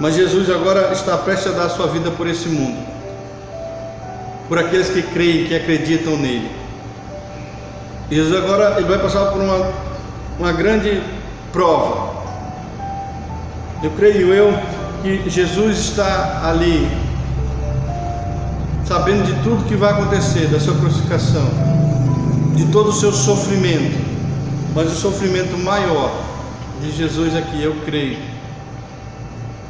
Mas Jesus agora está prestes a dar a sua vida por esse mundo, por aqueles que creem, que acreditam nele. Jesus agora ele vai passar por uma grande prova. Eu creio que Jesus está ali, sabendo de tudo que vai acontecer, da sua crucificação, de todo o seu sofrimento, mas o sofrimento maior de Jesus aqui, eu creio,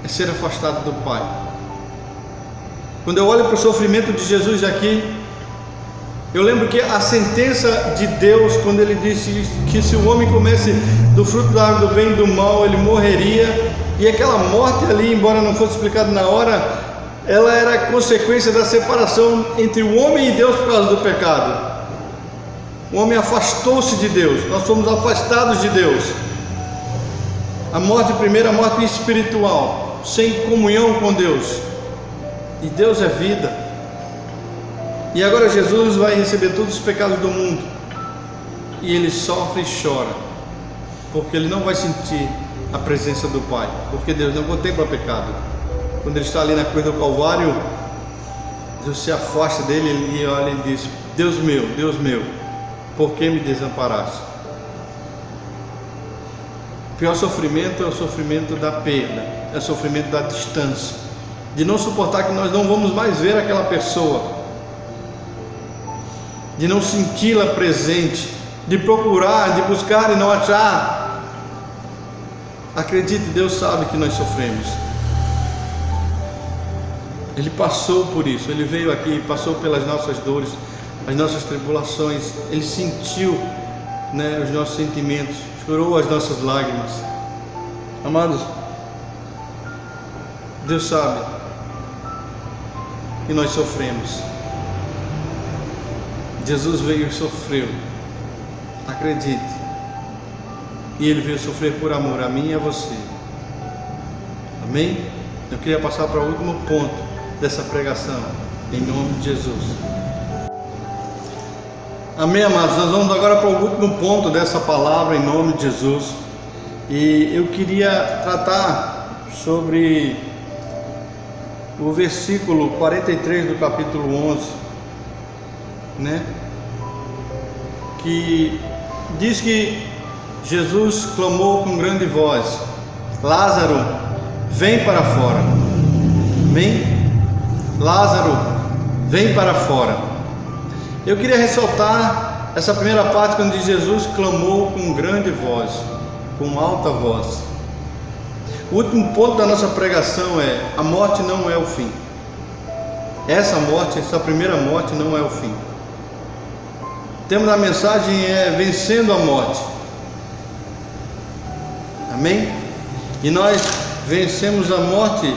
é ser afastado do Pai. Quando eu olho para o sofrimento de Jesus aqui, eu lembro que a sentença de Deus, quando ele disse que se o homem comesse do fruto da árvore do bem e do mal, ele morreria, e aquela morte ali, embora não fosse explicado na hora, ela era consequência da separação entre o homem e Deus por causa do pecado. O homem afastou-se de Deus, nós fomos afastados de Deus. A morte primeiro, a morte espiritual, sem comunhão com Deus, e Deus é vida. E agora Jesus vai receber todos os pecados do mundo, e ele sofre e chora, porque ele não vai sentir a presença do Pai, porque Deus não contempla pecado. Quando ele está ali na cruz do Calvário, Deus se afasta dele e olha e diz: Deus meu, por que me desamparaste? O pior sofrimento é o sofrimento da perda, é o sofrimento da distância, de não suportar que nós não vamos mais ver aquela pessoa, de não senti-la presente, de procurar, de buscar e não achar. Acredite, Deus sabe que nós sofremos. Ele passou por isso, ele veio aqui, passou pelas nossas dores, as nossas tribulações, ele sentiu, os nossos sentimentos, chorou as nossas lágrimas. Amados, Deus sabe que nós sofremos. Jesus veio e sofreu, acredite, e ele veio sofrer por amor a mim e a você. Amém? Eu queria passar para o último ponto dessa pregação, em nome de Jesus. Amém, amados? Nós vamos agora para o último ponto dessa palavra, em nome de Jesus. E eu queria tratar sobre o versículo 43 do capítulo 11, que diz que Jesus clamou com grande voz: Lázaro, vem para fora. Amém? Lázaro, vem para fora. Eu queria ressaltar essa primeira parte, quando diz Jesus clamou com grande voz, com alta voz. O último ponto da nossa pregação é: a morte não é o fim. Essa morte, essa primeira morte não é o fim. O tema da mensagem é vencendo a morte. Amém? E nós vencemos a morte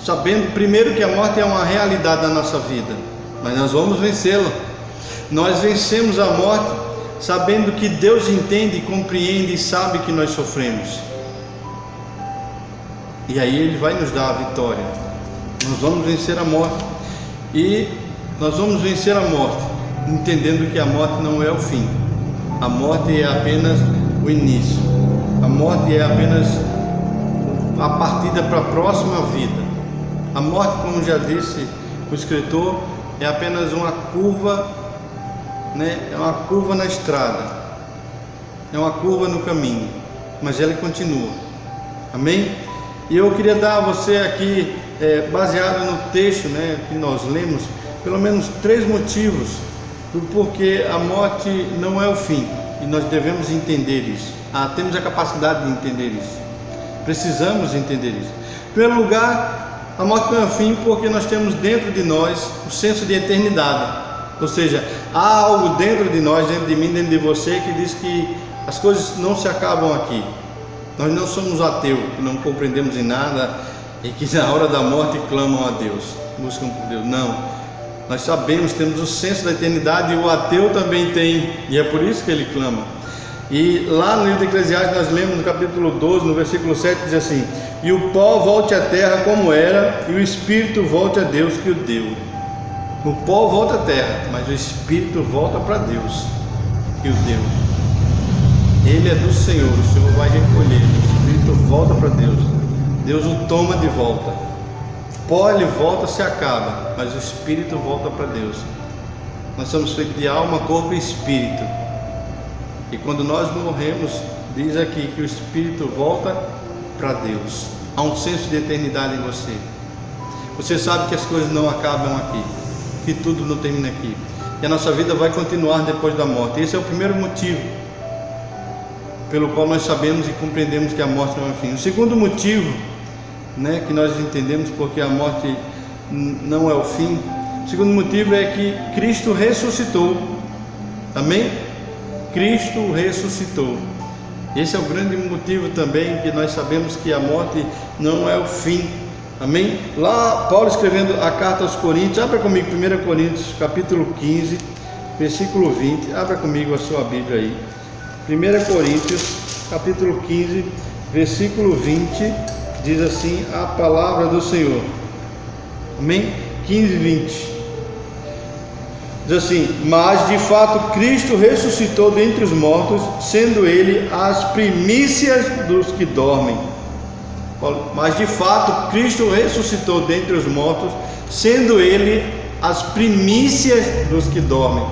sabendo primeiro que a morte é uma realidade da nossa vida, mas nós vamos vencê-la. Nós vencemos a morte sabendo que Deus entende, compreende e sabe que nós sofremos, e aí Ele vai nos dar a vitória. Nós vamos vencer a morte, e nós vamos vencer a morte entendendo que a morte não é o fim. A morte é apenas o início. A morte é apenas a partida para a próxima vida. A morte, como já disse o escritor, é apenas uma curva, é uma curva na estrada, é uma curva no caminho, mas ela continua. Amém? E eu queria dar a você aqui, baseado no texto que nós lemos, pelo menos 3 motivos do porquê a morte não é o fim, e nós devemos entender isso. Temos a capacidade de entender isso, precisamos entender isso. Em primeiro lugar, a morte não é o fim porque nós temos dentro de nós o senso de eternidade, ou seja, há algo dentro de nós, dentro de mim, dentro de você, que diz que as coisas não se acabam aqui. Nós não somos ateus, que não compreendemos em nada e que na hora da morte clamam a Deus, buscam por Deus. Não. Nós sabemos, temos o senso da eternidade, e o ateu também tem, e é por isso que ele clama. E lá no livro de Eclesiastes nós lemos no capítulo 12, no versículo 7, diz assim: e o pó volte à terra como era, e o espírito volte a Deus que o deu. O pó volta à terra, mas o espírito volta para Deus que o deu. Ele é do Senhor, o Senhor vai recolher, o espírito volta para Deus, Deus o toma de volta. Pó ele volta, se acaba, mas o espírito volta para Deus. Nós somos feitos de alma, corpo e espírito, e quando nós morremos, diz aqui que o espírito volta para Deus. Há um senso de eternidade em você. Você sabe que as coisas não acabam aqui, que tudo não termina aqui, e a nossa vida vai continuar depois da morte. Esse é o primeiro motivo pelo qual nós sabemos e compreendemos que a morte não é o fim. O segundo motivo, né, que nós entendemos porque a morte não é o fim, o segundo motivo é que Cristo ressuscitou. Amém? Cristo ressuscitou. Esse é o grande motivo também que nós sabemos que a morte não é o fim. Amém? Lá Paulo escrevendo a carta aos Coríntios, abra comigo 1 Coríntios capítulo 15, versículo 20, abra comigo a sua Bíblia aí. 1 Coríntios capítulo 15, versículo 20, diz assim a palavra do Senhor. Amém? 15, 20. Diz assim: mas de fato Cristo ressuscitou dentre os mortos, sendo Ele as primícias dos que dormem. Mas de fato Cristo ressuscitou dentre os mortos, sendo Ele as primícias dos que dormem.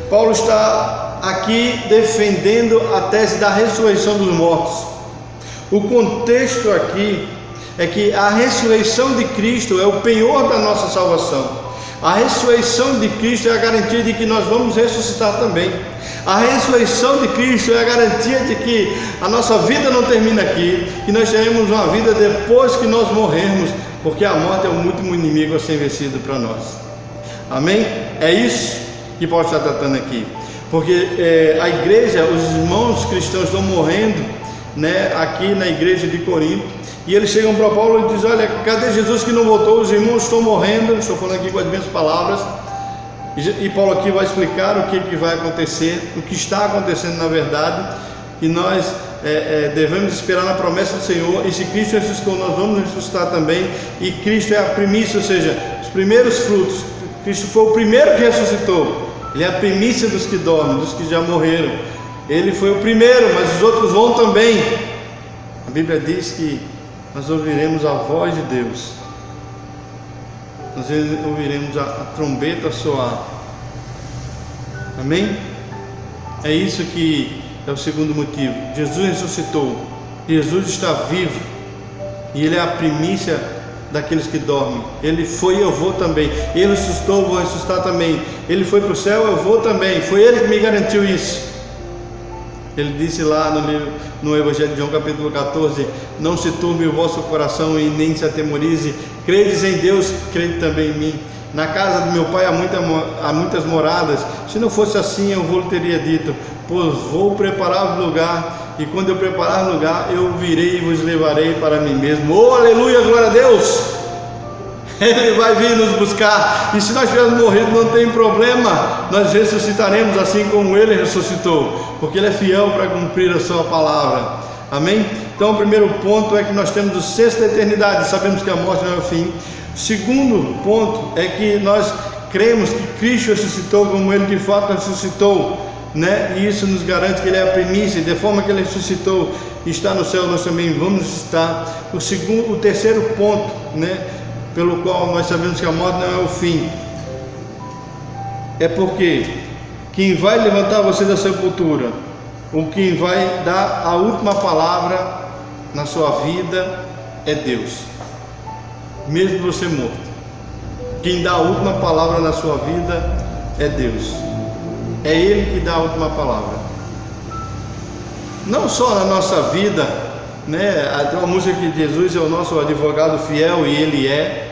Paulo está aqui defendendo a tese da ressurreição dos mortos. O contexto aqui é que a ressurreição de Cristo é o penhor da nossa salvação. A ressurreição de Cristo é a garantia de que nós vamos ressuscitar também. A ressurreição de Cristo é a garantia de que a nossa vida não termina aqui, que nós teremos uma vida depois que nós morrermos, porque a morte é o último inimigo a ser vencido para nós. Amém? É isso que Paulo está tratando aqui, porque a igreja, os irmãos cristãos estão morrendo, né, aqui na igreja de Corinto. E eles chegam para Paulo e dizem: olha, cadê Jesus que não voltou? Os irmãos estão morrendo. Estou falando aqui com as minhas palavras. E Paulo aqui vai explicar o que vai acontecer, o que está acontecendo na verdade. E nós devemos esperar na promessa do Senhor. E se Cristo ressuscitou, nós vamos ressuscitar também. E Cristo é a primícia, ou seja, os primeiros frutos. Cristo foi o primeiro que ressuscitou. Ele é a primícia dos que dormem, dos que já morreram. Ele foi o primeiro, mas os outros vão também. A Bíblia diz que nós ouviremos a voz de Deus, nós ouviremos a trombeta soar. Amém? É isso que é o segundo motivo. Jesus ressuscitou, Jesus está vivo, e Ele é a primícia daqueles que dormem. Ele foi e eu vou também. Ele ressuscitou, eu vou ressuscitar também. Ele foi para o céu, eu vou também. Foi Ele que me garantiu isso. Ele disse lá no Evangelho de João capítulo 14: não se turbe o vosso coração e nem se atemorize, credes em Deus, crede também em mim. Na casa do meu pai há muitas moradas. Se não fosse assim, eu vou teria dito, pois vou preparar o lugar, e quando eu preparar o lugar, eu virei e vos levarei para mim mesmo. Oh, aleluia, glória a Deus! Ele vai vir nos buscar, e se nós tivermos morrido não tem problema, nós ressuscitaremos assim como Ele ressuscitou, porque Ele é fiel para cumprir a sua palavra. Amém? Então o primeiro ponto é que nós temos o senso da eternidade, sabemos que a morte não é o fim. O segundo ponto é que nós cremos que Cristo ressuscitou como Ele de fato ressuscitou, né? E isso nos garante que Ele é a primícia, de forma que Ele ressuscitou e está no céu, nós também vamos estar. O terceiro ponto, né, pelo qual nós sabemos que a morte não é o fim, é porque quem vai levantar você da sepultura, ou quem vai dar a última palavra na sua vida, é Deus, mesmo você morto. Quem dá a última palavra na sua vida é Deus. É Ele que dá a última palavra, não só na nossa vida, né? Tem uma música que Jesus é o nosso advogado fiel, e Ele é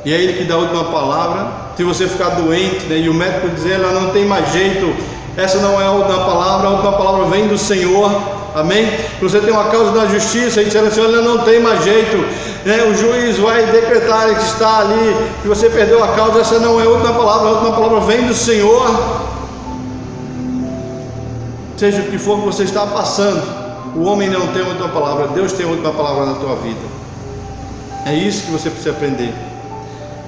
Ele que dá a última palavra. Se você ficar doente, né, e o médico dizer ela não tem mais jeito, essa não é a última palavra vem do Senhor. Amém? Se você tem uma causa na justiça e disser assim, ela não tem mais jeito, né, o juiz vai decretar que está ali, que você perdeu a causa, essa não é a última palavra vem do Senhor. Seja o que for que você está passando, o homem não tem a última palavra, Deus tem a última palavra na tua vida. É isso que você precisa aprender.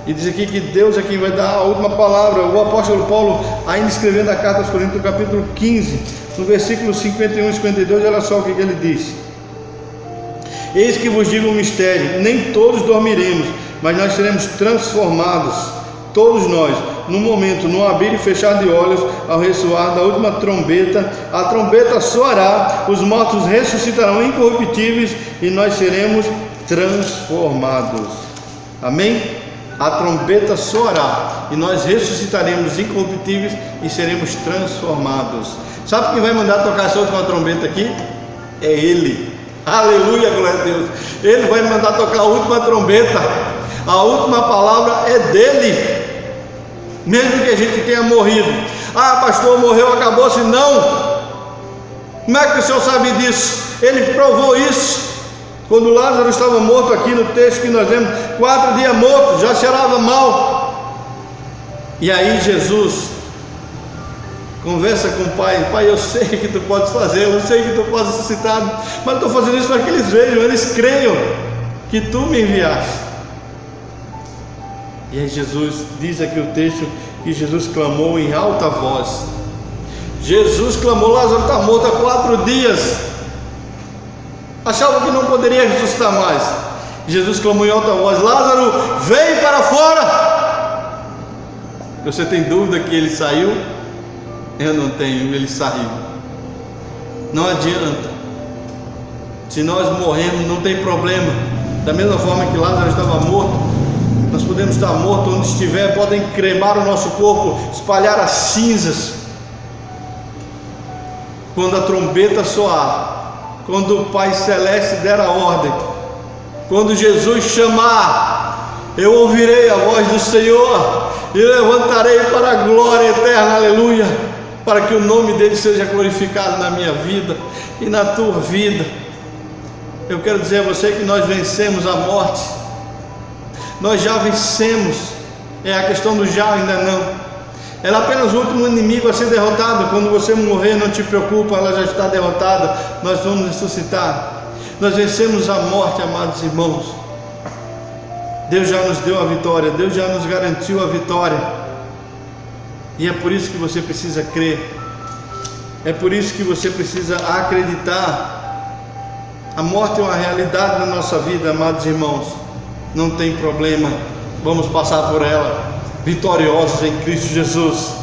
E diz aqui que Deus é quem vai dar a última palavra. O apóstolo Paulo, ainda escrevendo a carta aos Coríntios, no capítulo 15, no versículo 51 e 52, olha só o que ele diz: eis que vos digo um mistério, nem todos dormiremos, mas nós seremos transformados, todos nós, num momento, num abrir e fechar de olhos, ao ressoar da última trombeta. A trombeta soará, os mortos ressuscitarão incorruptíveis, e nós seremos transformados. Amém? A trombeta soará e nós ressuscitaremos incorruptíveis e seremos transformados. Sabe quem vai mandar tocar essa última trombeta aqui? É Ele. Aleluia, glória a Deus. Ele vai mandar tocar a última trombeta. A última palavra é dele. Mesmo que a gente tenha morrido. Ah, pastor, morreu, acabou-se. Não. Como é que o senhor sabe disso? Ele provou isso. Quando Lázaro estava morto, aqui no texto que nós lemos, 4 dias morto, já cheirava mal. E aí Jesus conversa com o Pai: Pai, eu sei que tu podes fazer, eu sei que tu podes ressuscitar, mas eu estou fazendo isso para que eles vejam, eles creiam que tu me enviaste. E aí Jesus, diz aqui o texto, que Jesus clamou em alta voz. Jesus clamou: Lázaro está morto há 4 dias. Achava que não poderia ressuscitar mais. Jesus clamou em alta voz: Lázaro, vem para fora. Você tem dúvida que ele saiu? Eu não tenho, ele saiu. Não adianta. Se nós morremos, não tem problema. Da mesma forma que Lázaro estava morto, nós podemos estar mortos onde estiver. Podem cremar o nosso corpo, espalhar as cinzas. Quando a trombeta soar, quando o Pai Celeste der a ordem, quando Jesus chamar, eu ouvirei a voz do Senhor e levantarei para a glória eterna, aleluia, para que o nome dele seja glorificado na minha vida e na tua vida. Eu quero dizer a você que nós vencemos a morte. Nós já vencemos. É a questão do já, ainda não. Ela é apenas o último inimigo a ser derrotado. Quando você morrer, não te preocupa, ela já está derrotada. Nós vamos ressuscitar. Nós vencemos a morte, amados irmãos. Deus já nos deu a vitória, Deus já nos garantiu a vitória. E é por isso que você precisa crer. É por isso que você precisa acreditar. A morte é uma realidade na nossa vida, amados irmãos. Não tem problema, vamos passar por ela vitoriosos em Cristo Jesus.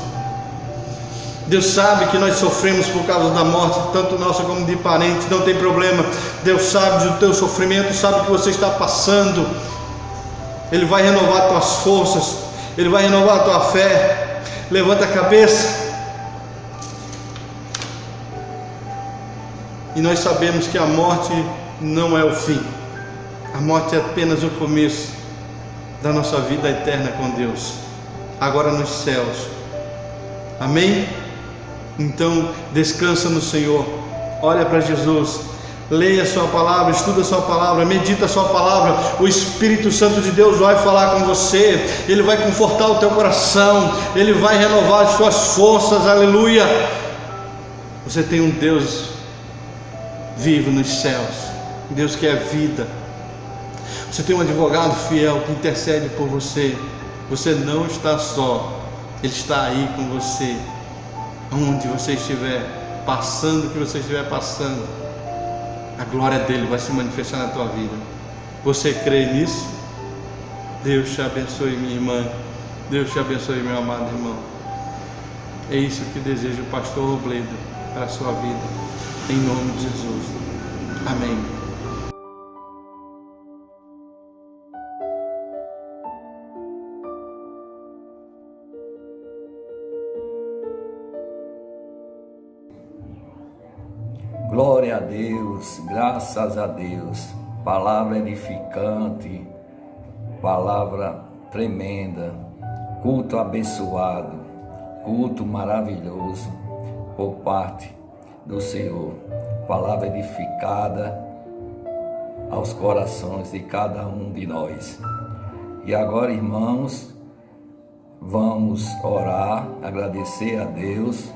Deus sabe que nós sofremos por causa da morte, tanto nossa como de parentes, não tem problema. Deus sabe do teu sofrimento, sabe o que você está passando. Ele vai renovar tuas forças, Ele vai renovar a tua fé. Levanta a cabeça. E nós sabemos que a morte não é o fim. A morte é apenas o começo da nossa vida eterna com Deus, agora nos céus. Amém? Então descansa no Senhor, olha para Jesus, leia a sua palavra, estuda a sua palavra, medita a sua palavra. O Espírito Santo de Deus vai falar com você, ele vai confortar o teu coração, ele vai renovar as suas forças, aleluia. Você tem um Deus vivo nos céus, Deus que é vida. Você tem um advogado fiel que intercede por você. Você não está só, Ele está aí com você. Onde você estiver passando, o que você estiver passando, a glória dele vai se manifestar na tua vida. Você crê nisso? Deus te abençoe, minha irmã. Deus te abençoe, meu amado irmão. É isso que deseja o pastor Robledo para a sua vida, em nome de Jesus. Amém.
Glória a Deus, graças a Deus, palavra edificante, palavra tremenda, culto abençoado, culto maravilhoso por parte do Senhor, palavra edificada aos corações de cada um de nós. E agora, irmãos, vamos orar, agradecer a Deus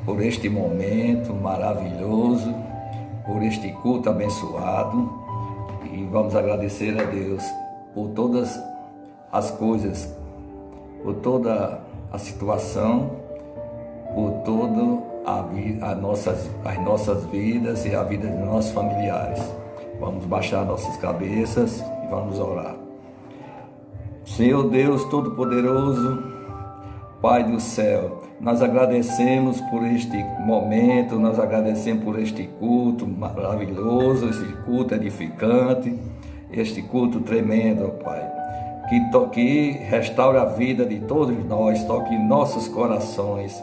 por este momento maravilhoso, por este culto abençoado, e vamos agradecer a Deus por todas as coisas, por toda a situação, por toda as nossas vidas e a vida de nossos familiares. Vamos baixar nossas cabeças e vamos orar. Senhor Deus Todo-Poderoso, Pai do céu, nós agradecemos por este momento, nós agradecemos por este culto maravilhoso, este culto edificante, este culto tremendo, Pai. que restaure a vida de todos nós, toque em nossos corações,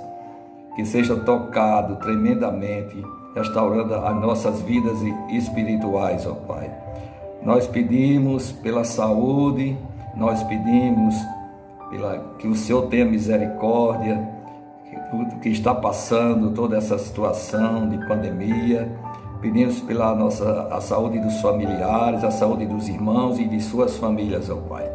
que seja tocado tremendamente, restaurando as nossas vidas espirituais, ó Pai. Nós pedimos pela saúde, nós pedimos que o Senhor tenha misericórdia, tudo que está passando, toda essa situação de pandemia. Pedimos pela a saúde dos familiares, a saúde dos irmãos e de suas famílias, ó Pai.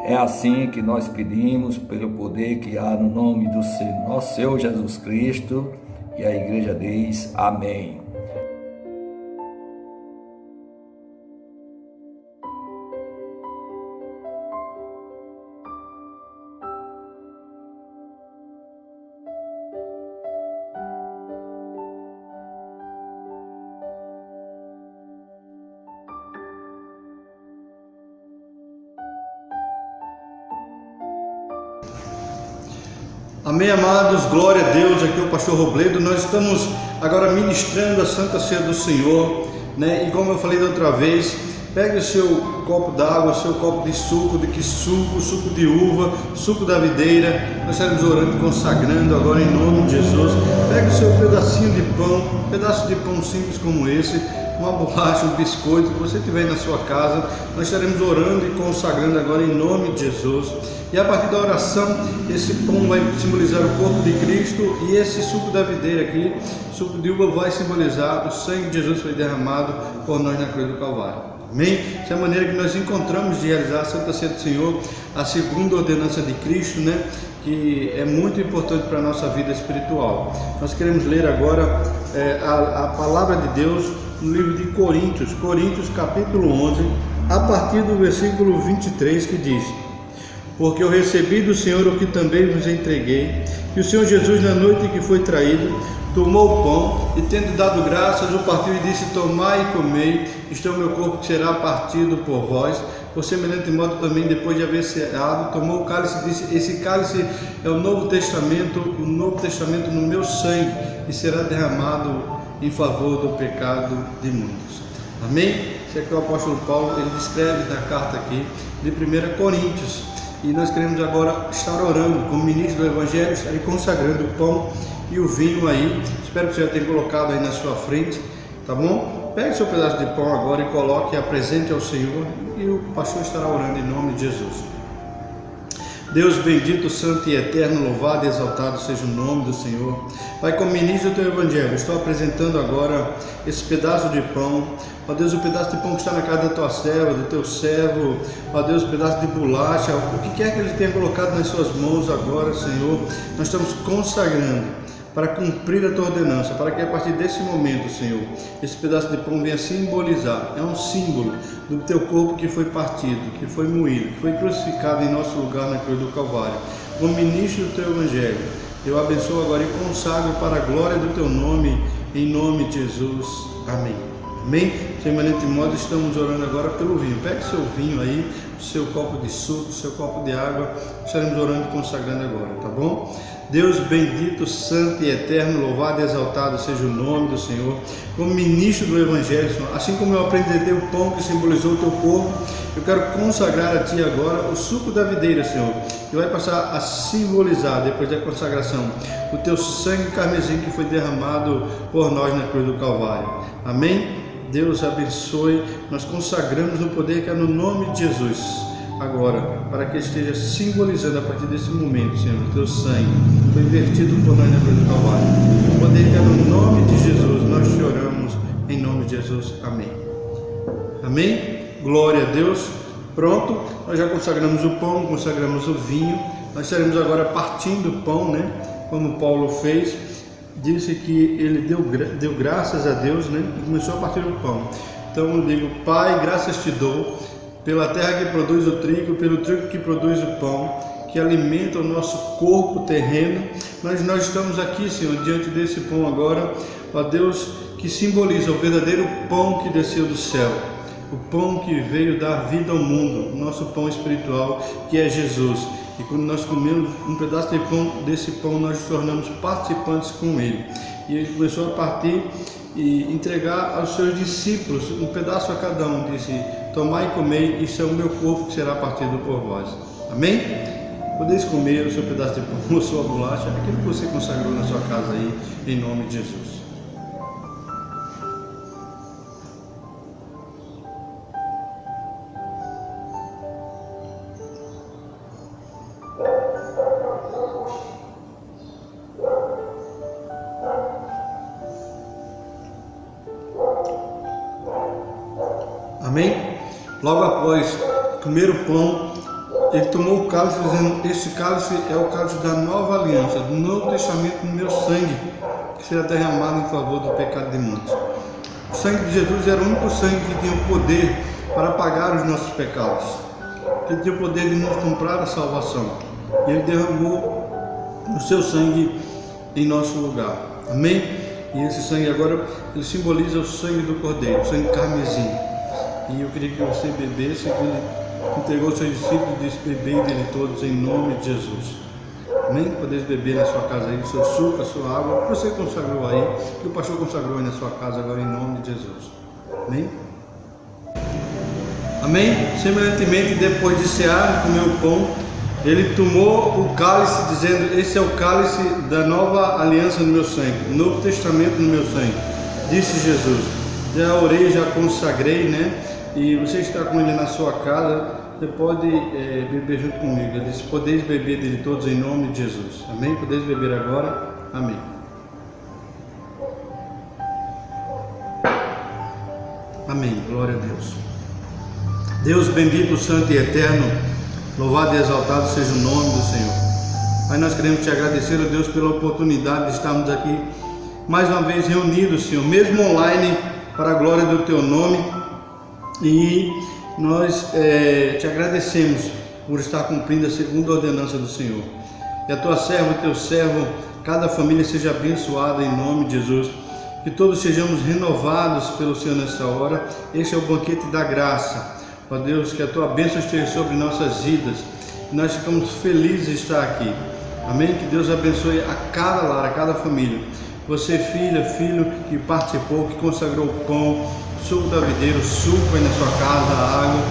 É assim que nós pedimos, pelo poder que há no nome do nosso Senhor Jesus Cristo, e a igreja diz amém.
Amém, amados, glória a Deus. Aqui é o pastor Robledo. Nós estamos agora ministrando a Santa Ceia do Senhor, né? E como eu falei da outra vez, pegue o seu copo d'água, o seu copo de suco, suco de uva, suco da videira. Nós estaremos orando, consagrando agora em nome de Jesus. Pegue o seu pedacinho de pão, um pedaço de pão simples como esse, uma bolacha, um biscoito, que você tiver aí na sua casa. Nós estaremos orando e consagrando agora em nome de Jesus. E a partir da oração, esse pão vai simbolizar o corpo de Cristo, e esse suco da videira aqui, suco de uva, vai simbolizar o sangue de Jesus que foi derramado por nós na cruz do Calvário. Amém? Essa é a maneira que nós encontramos de realizar a Santa Ceia do Senhor, a segunda ordenança de Cristo, né? Que é muito importante para a nossa vida espiritual. Nós queremos ler agora a palavra de Deus no livro de Coríntios capítulo 11, a partir do versículo 23, que diz: porque eu recebi do Senhor o que também vos entreguei, que o Senhor Jesus, na noite em que foi traído, tomou o pão e, tendo dado graças, o partiu e disse: tomai e comei, isto é o meu corpo que será partido por vós. Por semelhante modo também, depois de haver ceado, tomou o cálice e disse: esse cálice é o Novo Testamento no meu sangue, e será derramado em favor do pecado de muitos. Amém? Isso aqui é o apóstolo Paulo, ele descreve na carta aqui de 1 Coríntios. E nós queremos agora estar orando como ministro do Evangelho, estar consagrando o pão e o vinho aí. Espero que você já tenha colocado aí na sua frente, tá bom? Pegue seu pedaço de pão agora e coloque, apresente ao Senhor, e o pastor estará orando em nome de Jesus. Deus bendito, santo e eterno, louvado e exaltado seja o nome do Senhor. Pai, como ministro do Teu Evangelho, estou apresentando agora esse pedaço de pão. Ó Deus, o pedaço de pão que está na casa da Tua serva, do Teu servo. Ó Deus, o pedaço de bolacha, o que quer que Ele tenha colocado nas Suas mãos agora, Senhor, nós estamos consagrando para cumprir a Tua ordenança, para que a partir desse momento, Senhor, esse pedaço de pão venha simbolizar, é um símbolo do Teu corpo que foi partido, que foi moído, que foi crucificado em nosso lugar na cruz do Calvário. Como ministro do Teu Evangelho, eu abençoo agora e consagro para a glória do Teu nome, em nome de Jesus. Amém. Amém? Semelhante modo, estamos orando agora pelo vinho. Pegue seu vinho aí, o seu copo de suco, o seu copo de água. Estaremos orando e consagrando agora, tá bom? Deus bendito, santo e eterno, louvado e exaltado seja o nome do Senhor. Como ministro do Evangelho, Senhor, assim como eu aprendi o pão que simbolizou o Teu corpo, eu quero consagrar a Ti agora o suco da videira, Senhor, que vai passar a simbolizar, depois da consagração, o Teu sangue carmesim que foi derramado por nós na cruz do Calvário. Amém? Deus abençoe. Nós consagramos no poder que é no nome de Jesus. Agora, para que esteja simbolizando a partir desse momento, Senhor, o Teu sangue foi vertido por nós na cruz do Calvário. O poder que é no nome de Jesus, nós te oramos em nome de Jesus. Amém. Amém? Glória a Deus. Pronto, nós já consagramos o pão, consagramos o vinho. Nós estaremos agora partindo o pão, né? Como Paulo fez. Disse que ele deu graças a Deus, né? E começou a partir o pão. Então eu digo: Pai, graças te dou pela terra que produz o trigo, pelo trigo que produz o pão, que alimenta o nosso corpo terreno. Nós estamos aqui, Senhor, diante desse pão agora, ó Deus, que simboliza o verdadeiro pão que desceu do céu, o pão que veio dar vida ao mundo, o nosso pão espiritual, que é Jesus. E quando nós comemos um pedaço de pão, desse pão, nós nos tornamos participantes com Ele. E Ele começou a partir e entregar aos seus discípulos um pedaço a cada um. Disse: tomai e comei, isso é o meu corpo que será partido por vós. Amém? Podeis comer o seu pedaço de pão, a sua bolacha, aquilo que você consagrou na sua casa aí, em nome de Jesus. Amém? Logo após comer o pão, ele tomou o cálice, dizendo: este cálice é o cálice da nova aliança, do novo testamento no meu sangue, que será derramado em favor do pecado de muitos. O sangue de Jesus era o único sangue que tinha o poder para pagar os nossos pecados, que tinha o poder de nos comprar a salvação. E ele derramou o seu sangue em nosso lugar. Amém? E esse sangue agora, ele simboliza o sangue do Cordeiro, o sangue carmesim. E eu queria que você bebesse, que ele entregou aos seus discípulos e disse: bebei dele todos em nome de Jesus. Amém? Podeis beber na sua casa aí o seu suco, a sua água, que você consagrou aí, que o pastor consagrou aí na sua casa agora em nome de Jesus. Amém? Amém? Semelhantemente, depois de cear e comer o pão, ele tomou o cálice, dizendo: esse é o cálice da nova aliança no meu sangue, o novo testamento no meu sangue. Disse Jesus: já orei, já consagrei, né? E você está com ele na sua casa, você pode beber junto comigo. Ele disse: podeis beber dele todos em nome de Jesus. Amém? Podeis beber agora. Amém. Amém. Glória a Deus. Deus bendito, santo e eterno, louvado e exaltado seja o nome do Senhor. Pai, nós queremos te agradecer, ó Deus, pela oportunidade de estarmos aqui mais uma vez reunidos, Senhor, mesmo online, para a glória do teu nome. E nós te agradecemos por estar cumprindo a segunda ordenança do Senhor. E a tua serva, o teu servo, cada família seja abençoada em nome de Jesus. Que todos sejamos renovados pelo Senhor nessa hora. Este é o banquete da graça. Ó Deus, que a tua bênção esteja sobre nossas vidas. E nós ficamos felizes de estar aqui. Amém? Que Deus abençoe a cada lar, a cada família. Você, filha, filho, que participou, que consagrou o pão, suco da videira, suco aí na sua casa, a água,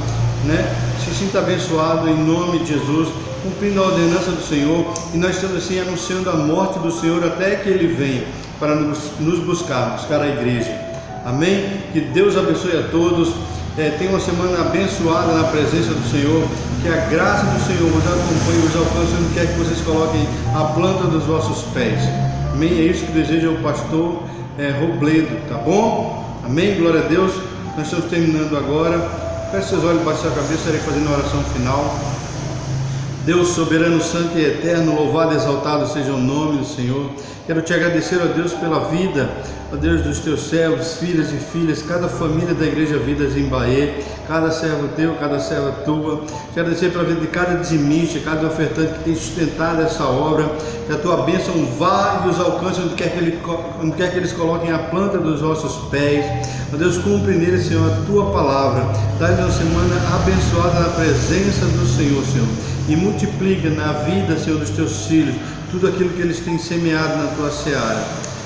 né? Se sinta abençoado em nome de Jesus, cumprindo a ordenança do Senhor. E nós estamos assim anunciando a morte do Senhor até que Ele venha para nos buscar a igreja. Amém? Que Deus abençoe a todos. Tenha uma semana abençoada na presença do Senhor. Que a graça do Senhor vos acompanhe, vos alcance onde quer que vocês coloquem a planta dos vossos pés. Amém? É isso que deseja o pastor Robledo, tá bom? Amém? Glória a Deus. Nós estamos terminando agora. Feche seus olhos, baixe sua cabeça, estarei fazendo a oração final. Deus soberano, santo e eterno, louvado e exaltado seja o nome do Senhor. Quero te agradecer, ó Deus, pela vida, ó Deus, dos teus servos, filhas e filhas, cada família da Igreja Vidas em Bahia, cada servo teu, cada serva tua. Te agradecer pela vida de cada dizimista, cada ofertante que tem sustentado essa obra. Que a tua bênção vá e os alcance onde quer que eles coloquem a planta dos vossos pés. Ó Deus, cumpre neles, Senhor, a tua palavra. Dá-lhes uma semana abençoada na presença do Senhor, Senhor. E multiplica na vida, Senhor, dos teus filhos, tudo aquilo que eles têm semeado na tua seara.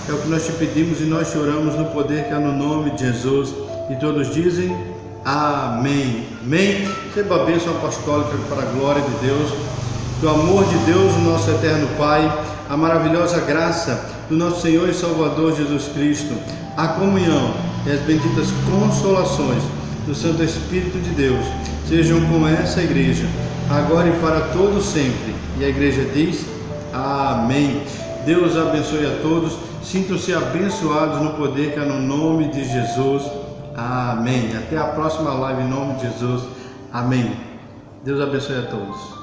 É o que nós te pedimos e nós te oramos no poder que há no nome de Jesus. E todos dizem amém. Amém. Receba a bênção apostólica para a glória de Deus. Do amor de Deus, o nosso eterno Pai, a maravilhosa graça do nosso Senhor e Salvador Jesus Cristo, a comunhão e as benditas consolações do Santo Espírito de Deus sejam com essa igreja, agora e para todo sempre. E a igreja diz amém. Deus abençoe a todos. Sintam-se abençoados no poder que há no nome de Jesus. Amém. Até a próxima live em nome de Jesus. Amém. Deus abençoe a todos.